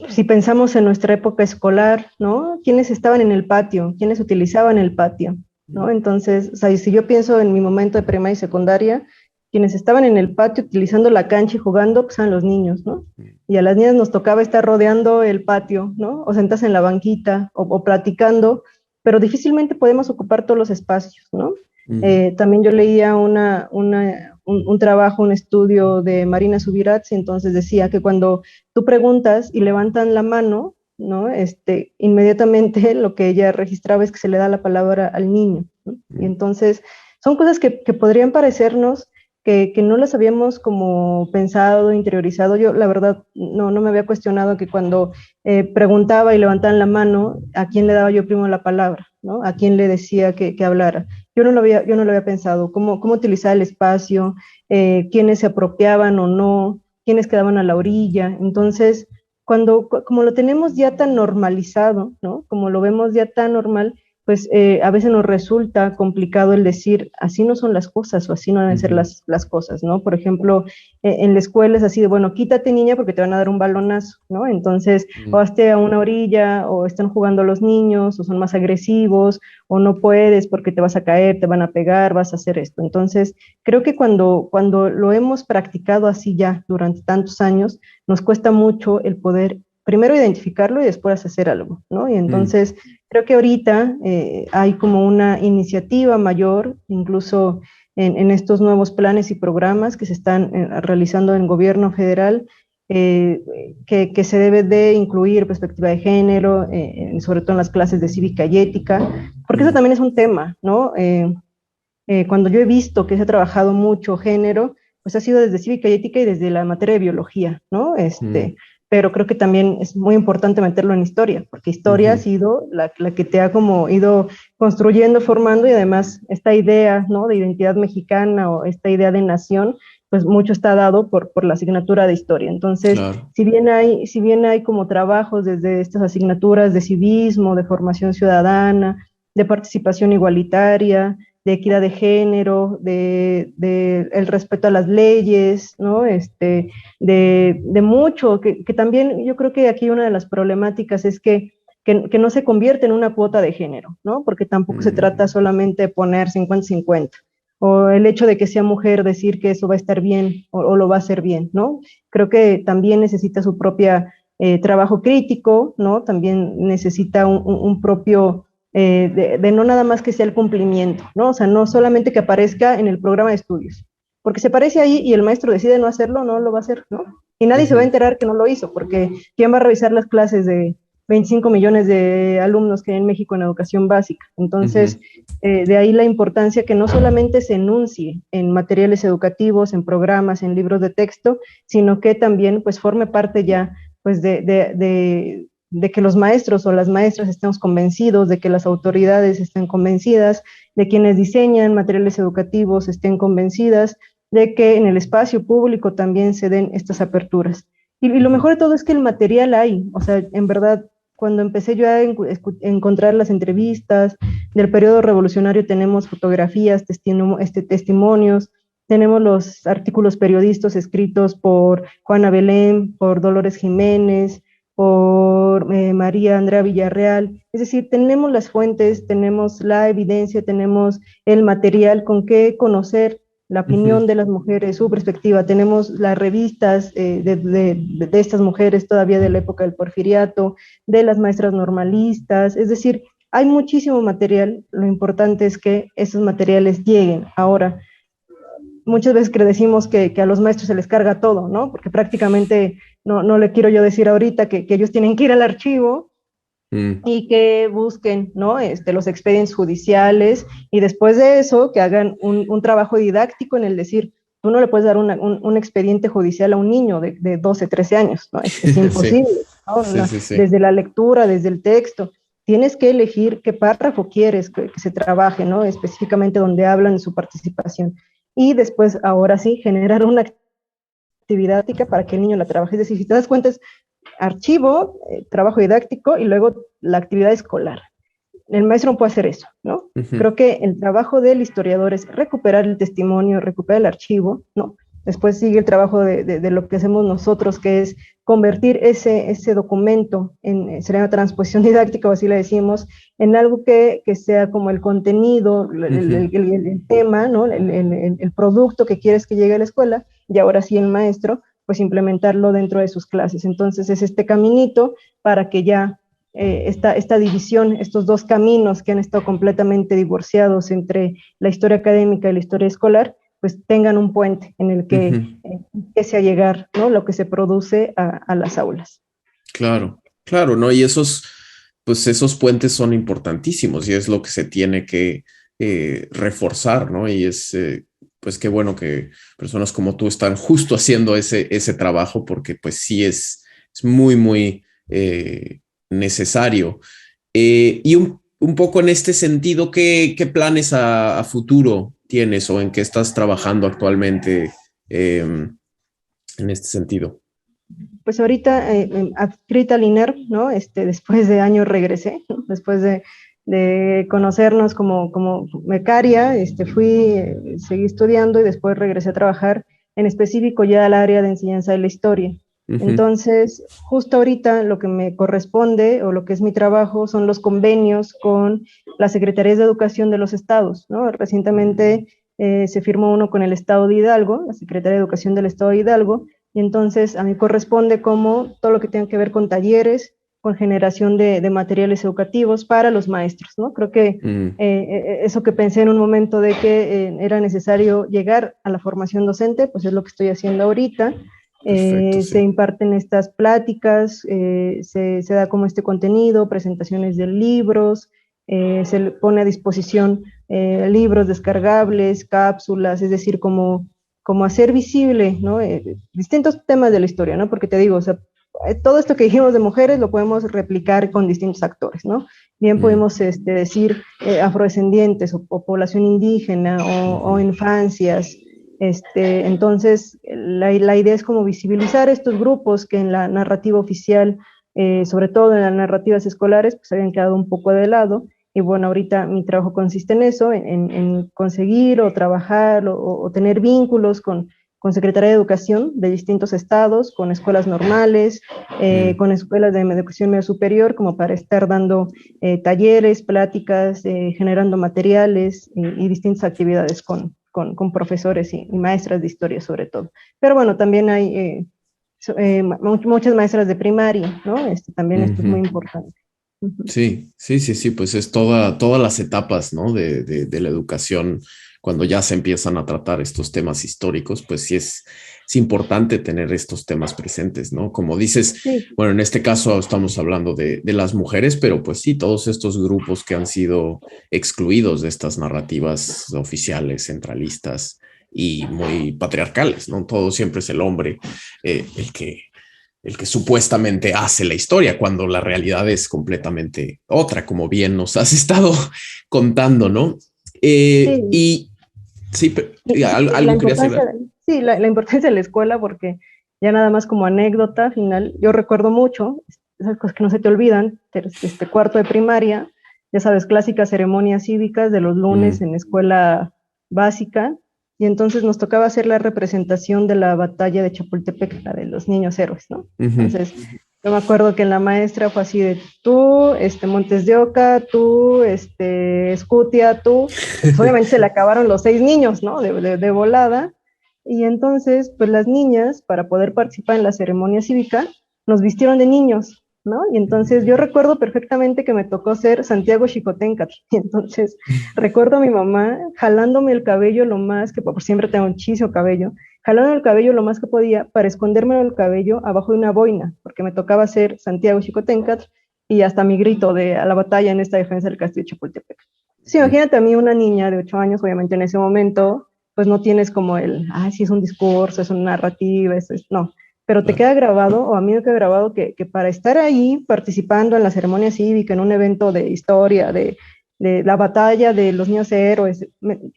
[SPEAKER 2] si pensamos en nuestra época escolar, ¿no? ¿Quiénes estaban en el patio? ¿Quiénes utilizaban el patio? ¿No? Entonces, o sea, si yo pienso en mi momento de primaria y secundaria, quienes estaban en el patio utilizando la cancha y jugando, pues eran los niños, ¿no? Y a las niñas nos tocaba estar rodeando el patio, ¿no? O sentarse en la banquita o platicando, pero difícilmente podemos ocupar todos los espacios, ¿no? También yo leía un trabajo, un estudio de Marina Subirats, y entonces decía que cuando tú preguntas y levantan la mano, ¿no? Inmediatamente lo que ella registraba es que se le da la palabra al niño, ¿no? Y entonces son cosas que podrían parecernos que no las habíamos como pensado, interiorizado. Yo, la verdad, no me había cuestionado que cuando preguntaba y levantaban la mano, ¿a quién le daba yo primero la palabra? ¿No? ¿A quién le decía que hablara? Yo no lo había pensado. ¿Cómo utilizar el espacio? ¿Quiénes se apropiaban o no? ¿Quiénes quedaban a la orilla? Entonces, como lo tenemos ya tan normalizado, ¿no? Como lo vemos ya tan normal, pues a veces nos resulta complicado el decir, así no son las cosas o así no deben ser las cosas, ¿no? Por ejemplo, en la escuela es así de, bueno, quítate niña porque te van a dar un balonazo, ¿no? Entonces, o hazte a una orilla, o están jugando los niños, o son más agresivos, o no puedes porque te vas a caer, te van a pegar, vas a hacer esto. Entonces, creo que cuando lo hemos practicado así ya durante tantos años, nos cuesta mucho el poder primero identificarlo y después hacer algo, ¿no? Y entonces creo que ahorita hay como una iniciativa mayor, incluso en estos nuevos planes y programas que se están realizando en el gobierno federal, que se debe de incluir perspectiva de género, sobre todo en las clases de cívica y ética, porque eso también es un tema, ¿no? Cuando yo he visto que se ha trabajado mucho género, pues ha sido desde cívica y ética y desde la materia de biología, ¿no? Pero creo que también es muy importante meterlo en historia, porque historia ha sido la que te ha como ido construyendo, formando, y además esta idea, ¿no? De identidad mexicana o esta idea de nación, pues mucho está dado por la asignatura de historia. Entonces,
[SPEAKER 1] Claro.
[SPEAKER 2] si bien hay como trabajos desde estas asignaturas de civismo, de formación ciudadana, de participación igualitaria, de equidad de género, de el respeto a las leyes, ¿no? De mucho, que también yo creo que aquí una de las problemáticas es que no se convierte en una cuota de género, ¿no? Porque tampoco se trata solamente de poner 50-50, o el hecho de que sea mujer decir que eso va a estar bien o lo va a hacer bien, ¿no? Creo que también necesita su propia trabajo crítico, ¿no? También necesita un propio de no nada más que sea el cumplimiento, ¿no? O sea, no solamente que aparezca en el programa de estudios, porque se aparece ahí y el maestro decide no hacerlo, no lo va a hacer, ¿no? Y nadie se va a enterar que no lo hizo, porque ¿quién va a revisar las clases de 25 millones de alumnos que hay en México en educación básica? Entonces, de ahí la importancia que no solamente se enuncie en materiales educativos, en programas, en libros de texto, sino que también pues forme parte ya pues de que los maestros o las maestras estemos convencidos, de que las autoridades estén convencidas, de quienes diseñan materiales educativos estén convencidas, de que en el espacio público también se den estas aperturas. Y lo mejor de todo es que el material hay, o sea, en verdad, cuando empecé yo a encontrar las entrevistas del periodo revolucionario, tenemos fotografías, testimonios, tenemos los artículos periodísticos escritos por Juana Belén, por Dolores Jiménez, por María Andrea Villarreal. Es decir, tenemos las fuentes, tenemos la evidencia, tenemos el material con que conocer la opinión de las mujeres, su perspectiva. Tenemos las revistas de estas mujeres todavía de la época del porfiriato, de las maestras normalistas. Es decir, hay muchísimo material. Lo importante es que esos materiales lleguen. Ahora, muchas veces que decimos que a los maestros se les carga todo, ¿no? Porque prácticamente no le quiero yo decir ahorita que ellos tienen que ir al archivo y que busquen, ¿no? Los expedientes judiciales, y después de eso que hagan un trabajo didáctico en el decir, tú no le puedes dar un expediente judicial a un niño de 12, 13 años, ¿no? Es imposible, sí. ¿No? Sí. Desde la lectura, desde el texto. Tienes que elegir qué párrafo quieres que se trabaje, ¿no? Específicamente donde hablan de su participación. y después, ahora sí, generar una actividad didáctica para que el niño la trabaje. Es decir, si te das cuenta, es archivo, trabajo didáctico y luego la actividad escolar. El maestro no puede hacer eso, ¿no? Creo que el trabajo del historiador es recuperar el testimonio, recuperar el archivo, ¿no? Después sigue el trabajo de lo que hacemos nosotros, que es convertir ese documento sería una transposición didáctica, o así le decimos, en algo que sea como el contenido, el tema, ¿no? El producto que quieres que llegue a la escuela, y ahora sí el maestro, pues implementarlo dentro de sus clases. Entonces es este caminito para que ya esta división, estos dos caminos que han estado completamente divorciados entre la historia académica y la historia escolar, pues tengan un puente en el que empiece a llegar, ¿no? Lo que se produce a las aulas.
[SPEAKER 1] Claro, claro, ¿no? Y pues esos puentes son importantísimos y es lo que se tiene que reforzar, ¿no? Y pues qué bueno que personas como tú están justo haciendo ese trabajo porque pues sí es muy, muy necesario. Y un poco en este sentido, ¿qué planes a futuro tienes o en qué estás trabajando actualmente en este sentido?
[SPEAKER 2] Pues ahorita adscrita al INER, ¿no? Después de años regresé, ¿no? Después de conocernos como becaria, seguí estudiando y después regresé a trabajar en específico ya al área de enseñanza de la historia. Entonces, justo ahorita lo que me corresponde o lo que es mi trabajo son los convenios con las secretarías de educación de los estados, ¿no? Recientemente se firmó uno con el estado de Hidalgo, la Secretaría de Educación del estado de Hidalgo, y entonces a mí corresponde como todo lo que tenga que ver con talleres, con generación de materiales educativos para los maestros, ¿no? Creo que eso que pensé en un momento de que era necesario llegar a la formación docente, pues es lo que estoy haciendo ahorita.
[SPEAKER 1] Perfecto, sí.
[SPEAKER 2] Se imparten estas pláticas, se da como este contenido, presentaciones de libros, se le pone a disposición libros descargables, cápsulas, es decir, como hacer visible, ¿no? Distintos temas de la historia, ¿no? Porque te digo, o sea, todo esto que dijimos de mujeres lo podemos replicar con distintos actores, ¿no? Bien podemos decir afrodescendientes o población indígena o infancias. Entonces, la idea es como visibilizar estos grupos que en la narrativa oficial, sobre todo en las narrativas escolares, pues habían quedado un poco de lado. Y bueno, ahorita mi trabajo consiste en eso, en conseguir o trabajar o tener vínculos con Secretaría de Educación de distintos estados, con escuelas normales, con escuelas de educación medio superior, como para estar dando talleres, pláticas, generando materiales y distintas actividades con profesores y maestras de historia sobre todo. Pero bueno, también hay muchas maestras de primaria, ¿no? También esto es muy importante.
[SPEAKER 1] Sí, sí, sí, sí, pues es todas las etapas, ¿no? De la educación, cuando ya se empiezan a tratar estos temas históricos, pues sí es importante tener estos temas presentes, ¿no? Como dices,
[SPEAKER 2] Sí.
[SPEAKER 1] bueno, en este caso estamos hablando de las mujeres, pero pues sí, todos estos grupos que han sido excluidos de estas narrativas oficiales, centralistas y muy patriarcales, ¿no? Todo siempre es el hombre el que supuestamente hace la historia, cuando la realidad es completamente otra, como bien nos has estado contando, ¿no?
[SPEAKER 2] Sí.
[SPEAKER 1] Y sí,
[SPEAKER 2] La
[SPEAKER 1] algo querías
[SPEAKER 2] importancia,
[SPEAKER 1] agregar.
[SPEAKER 2] sí, la importancia de la escuela, porque ya nada más como anécdota final, yo recuerdo mucho, esas cosas que no se te olvidan, cuarto de primaria, ya sabes, clásicas ceremonias cívicas de los lunes en escuela básica, y entonces nos tocaba hacer la representación de la batalla de Chapultepec, la de los niños héroes, ¿no? Entonces, yo me acuerdo que la maestra fue así de tú, Montes de Oca, tú, Escutia, tú. Pues obviamente se le acabaron los 6 niños, ¿no? De volada. Y entonces, pues las niñas, para poder participar en la ceremonia cívica, nos vistieron de niños, ¿no? Y entonces yo recuerdo perfectamente que me tocó ser Santiago Xicoténcatl. Y entonces recuerdo a mi mamá jalándome el cabello lo más que, por siempre tengo muchísimo cabello, jalando el cabello lo más que podía para esconderme el cabello abajo de una boina, porque me tocaba ser Santiago Xicoténcatl y hasta mi grito de a la batalla en esta defensa del castillo de Chapultepec. Entonces, imagínate a mí, una niña de 8 años, obviamente en ese momento, pues no tienes como sí es un discurso, es una narrativa, no, pero te queda grabado, o a mí me queda grabado que para estar ahí participando en la ceremonia cívica, en un evento de historia, de la batalla de los niños héroes,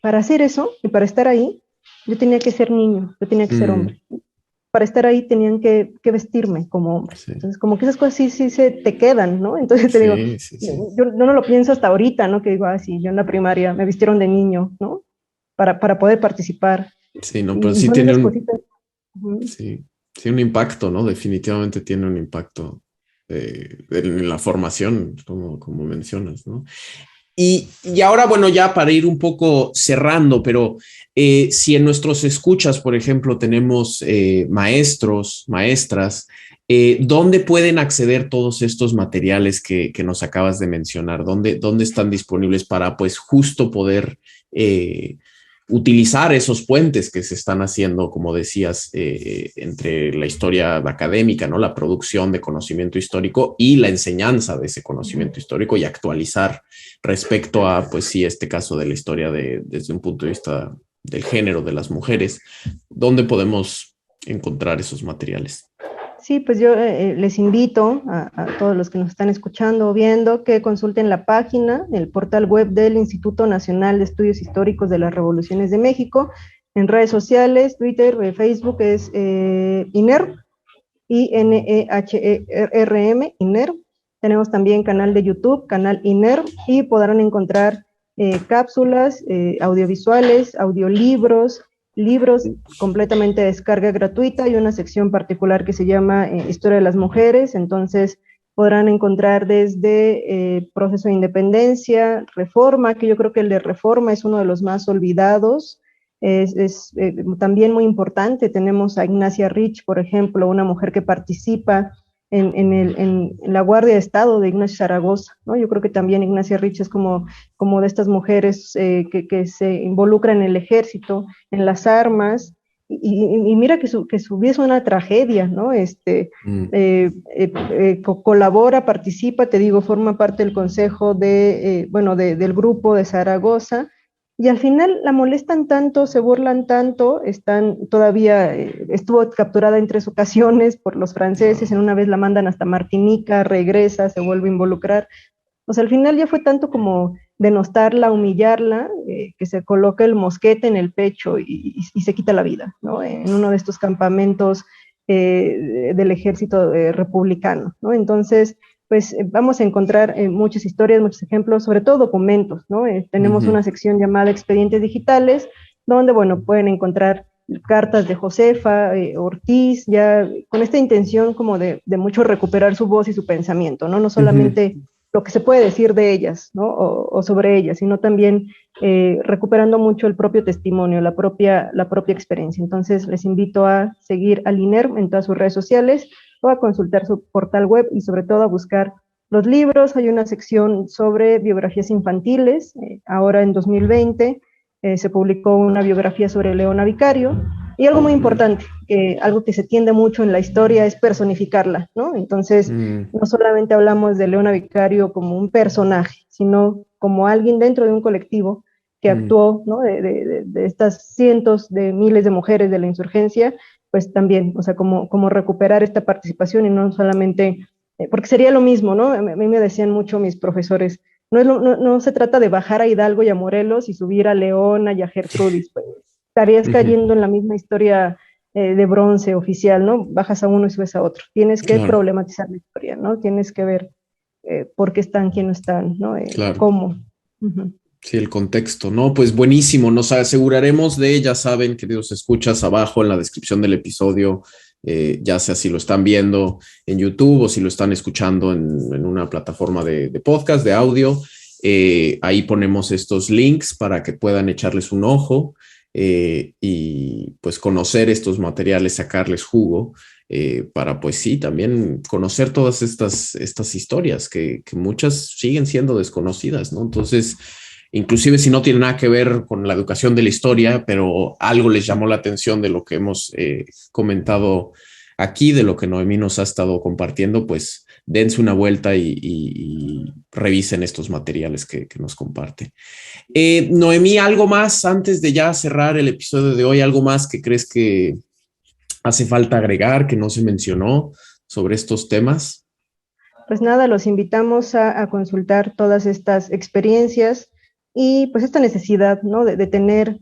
[SPEAKER 2] para hacer eso y para estar ahí, yo tenía que ser niño, yo tenía que ser hombre. Para estar ahí tenían que vestirme como hombre. Sí. Entonces, como que esas cosas sí se te quedan, ¿no? Entonces te digo, yo no lo pienso hasta ahorita, ¿no? Que digo, sí, yo en la primaria me vistieron de niño, ¿no? Para poder participar.
[SPEAKER 1] Sí, no, pero sí tiene un impacto, ¿no? Definitivamente tiene un impacto en la formación, como mencionas, ¿no? Y ahora, bueno, ya para ir un poco cerrando, pero si en nuestros escuchas, por ejemplo, tenemos maestros, maestras, ¿dónde pueden acceder todos estos materiales que nos acabas de mencionar? ¿Dónde están disponibles para, pues, justo poder utilizar esos puentes que se están haciendo, como decías, entre la historia académica, ¿no? La producción de conocimiento histórico y la enseñanza de ese conocimiento histórico y actualizar respecto a, pues sí, este caso de la historia desde un punto de vista del género de las mujeres? ¿Dónde podemos encontrar esos materiales?
[SPEAKER 2] Sí, pues yo les invito a todos los que nos están escuchando o viendo que consulten la página, el portal web del Instituto Nacional de Estudios Históricos de las Revoluciones de México. En redes sociales, Twitter, Facebook es INERM, INEHERM, INERM. Tenemos también canal de YouTube, canal INERM, y podrán encontrar cápsulas, audiovisuales, audiolibros, libros completamente de descarga gratuita y una sección particular que se llama Historia de las Mujeres. Entonces podrán encontrar desde Proceso de Independencia, Reforma, que yo creo que el de Reforma es uno de los más olvidados. Es también muy importante. Tenemos a Ignacia Rich, por ejemplo, una mujer que participa en la Guardia de Estado de Ignacio Zaragoza, ¿no? Yo creo que también Ignacia Rich es como de estas mujeres que se involucran en el ejército, en las armas, y mira que su vida es una tragedia, ¿no? Colabora, participa, te digo, forma parte del consejo del grupo de Zaragoza, y al final la molestan tanto, se burlan tanto, estuvo capturada en 3 ocasiones por los franceses, en una vez la mandan hasta Martinica, regresa, se vuelve a involucrar. O sea, al final ya fue tanto como denostarla, humillarla, que se coloca el mosquete en el pecho y se quita la vida, ¿no? En uno de estos campamentos del ejército republicano, ¿no? Entonces, pues vamos a encontrar muchas historias, muchos ejemplos, sobre todo documentos, ¿no? Tenemos una sección llamada Expedientes Digitales, donde, bueno, pueden encontrar cartas de Josefa Ortiz, ya con esta intención como de mucho recuperar su voz y su pensamiento, ¿no? No solamente lo que se puede decir de ellas, ¿no? O sobre ellas, sino también recuperando mucho el propio testimonio, la propia experiencia. Entonces, les invito a seguir al INERM en todas sus redes sociales o a consultar su portal web y sobre todo a buscar los libros. Hay una sección sobre biografías infantiles. Ahora en 2020 se publicó una biografía sobre Leona Vicario. Y algo muy importante, algo que se tiende mucho en la historia es personificarla, ¿no? Entonces, no solamente hablamos de Leona Vicario como un personaje, sino como alguien dentro de un colectivo que actuó, ¿no? De estas cientos de miles de mujeres de la insurgencia, pues también, o sea, como recuperar esta participación y no solamente, porque sería lo mismo, ¿no? A mí me decían mucho mis profesores, no se trata de bajar a Hidalgo y a Morelos y subir a Leona y a Gertrudis, pues estarías cayendo en la misma historia de bronce oficial, ¿no? Bajas a uno y subes a otro. Tienes que problematizar la historia, ¿no? Tienes que ver por qué están, quién no están, ¿no? Cómo.
[SPEAKER 1] Sí, el contexto, ¿no? Pues buenísimo, nos aseguraremos ya saben, queridos escuchas, abajo en la descripción del episodio, ya sea si lo están viendo en YouTube o si lo están escuchando en una plataforma de podcast, de audio, ahí ponemos estos links para que puedan echarles un ojo y pues conocer estos materiales, sacarles jugo. Para pues sí, también conocer todas estas historias que muchas siguen siendo desconocidas, ¿no? Entonces, inclusive si no tiene nada que ver con la educación de la historia, pero algo les llamó la atención de lo que hemos comentado aquí, de lo que Noemí nos ha estado compartiendo, pues dense una vuelta y revisen estos materiales que nos comparte. Noemí, ¿algo más antes de ya cerrar el episodio de hoy? ¿Algo más que crees que hace falta agregar, que no se mencionó sobre estos temas?
[SPEAKER 2] Pues nada, los invitamos a consultar todas estas experiencias y pues esta necesidad, ¿no? de tener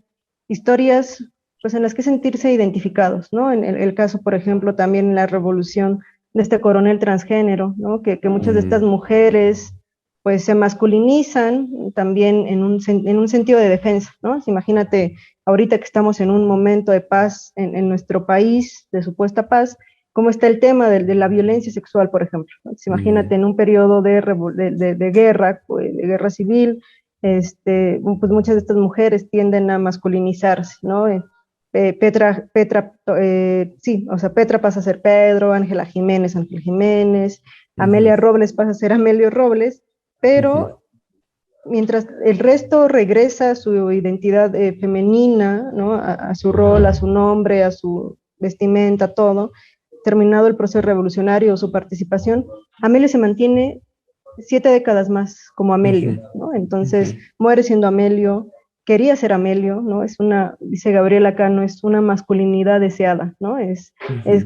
[SPEAKER 2] historias pues en las que sentirse identificados, ¿no? En el caso, por ejemplo, también en la revolución de este coronel transgénero, ¿no? Que muchas de estas mujeres pues se masculinizan también en un sentido de defensa, ¿no? Imagínate, ahorita que estamos en un momento de paz en nuestro país, de supuesta paz, cómo está el tema de la violencia sexual, por ejemplo, ¿no? Imagínate en un periodo de guerra, pues, de guerra civil, pues muchas de estas mujeres tienden a masculinizarse, ¿no? Sí, o sea, Petra pasa a ser Pedro, Ángela Jiménez, Ángel Jiménez, Amelia Robles pasa a ser Amelio Robles, pero mientras el resto regresa a su identidad femenina, ¿no? A su rol, a su nombre, a su vestimenta, todo, terminado el proceso revolucionario o su participación, Amelio se mantiene 7 décadas más como Amelio, ¿no? Entonces muere siendo Amelio, quería ser Amelio, ¿no? Es una, dice Gabriela Cano, es una masculinidad deseada, ¿no? Es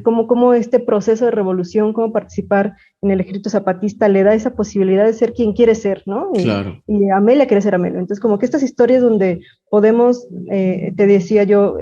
[SPEAKER 2] como este proceso de revolución, como participar en el ejército zapatista le da esa posibilidad de ser quien quiere ser, ¿no?
[SPEAKER 1] Claro.
[SPEAKER 2] Y Amelia quiere ser Amelio. Entonces, como que estas historias donde podemos, te decía yo,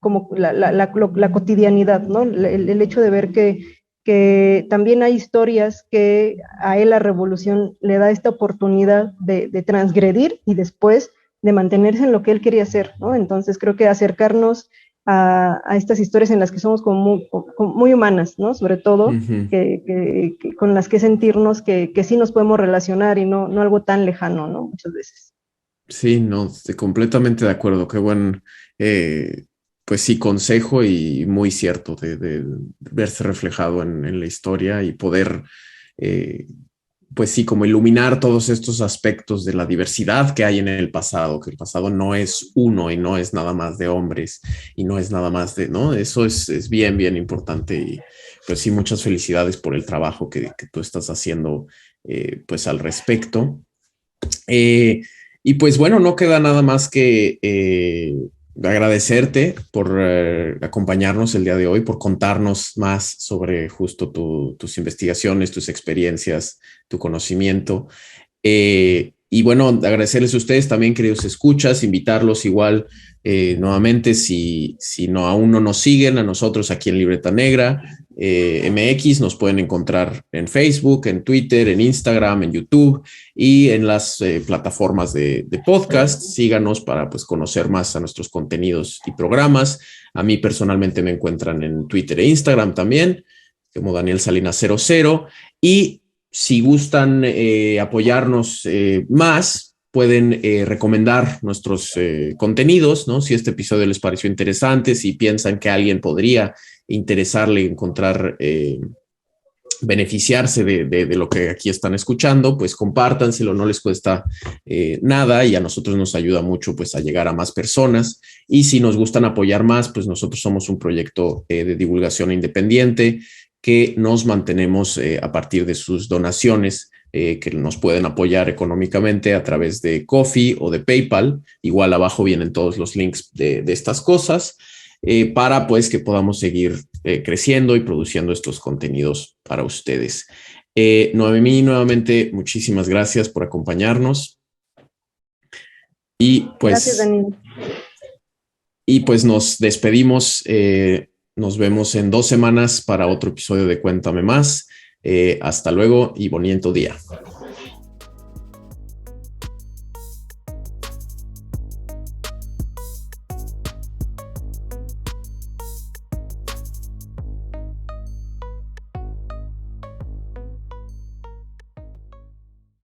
[SPEAKER 2] como la cotidianidad, ¿no? El hecho de ver que también hay historias que a él la revolución le da esta oportunidad de transgredir y después de mantenerse en lo que él quería hacer, ¿no? Entonces creo que acercarnos a estas historias en las que somos como muy humanas, ¿no? Sobre todo, que con las que sentirnos que sí nos podemos relacionar y no algo tan lejano, ¿no? Muchas veces.
[SPEAKER 1] Sí, no, estoy completamente de acuerdo. Qué buen, pues sí, consejo y muy cierto de verse reflejado en la historia y poder, pues sí, como iluminar todos estos aspectos de la diversidad que hay en el pasado, que el pasado no es uno y no es nada más de hombres y no es nada más de, ¿no? Eso es bien, bien importante y pues sí, muchas felicidades por el trabajo que tú estás haciendo, pues al respecto. Y pues bueno, no queda nada más que agradecerte por acompañarnos el día de hoy, por contarnos más sobre justo tus investigaciones, tus experiencias, tu conocimiento. Y bueno, agradecerles a ustedes también, queridos escuchas, invitarlos igual nuevamente, si no, aún no nos siguen, a nosotros aquí en Libreta Negra MX, nos pueden encontrar en Facebook, en Twitter, en Instagram, en YouTube y en las plataformas de podcast. Síganos para pues conocer más a nuestros contenidos y programas. A mí personalmente me encuentran en Twitter e Instagram también, como Daniel Salinas 00. Y si gustan apoyarnos más, pueden recomendar nuestros contenidos, ¿no? Si este episodio les pareció interesante, si piensan que alguien podría interesarle encontrar, beneficiarse de lo que aquí están escuchando, pues compártanselo, no les cuesta nada y a nosotros nos ayuda mucho pues a llegar a más personas. Y si nos gustan apoyar más, pues nosotros somos un proyecto de divulgación independiente que nos mantenemos a partir de sus donaciones, que nos pueden apoyar económicamente a través de Ko-fi o de PayPal. Igual abajo vienen todos los links de estas cosas, para pues que podamos seguir creciendo y produciendo estos contenidos para ustedes. Noemí, nuevamente, muchísimas gracias por acompañarnos. Y pues,
[SPEAKER 2] gracias, Daniel.
[SPEAKER 1] Y pues nos despedimos. Nos vemos en 2 semanas para otro episodio de Cuéntame Más. Hasta luego y bonito día.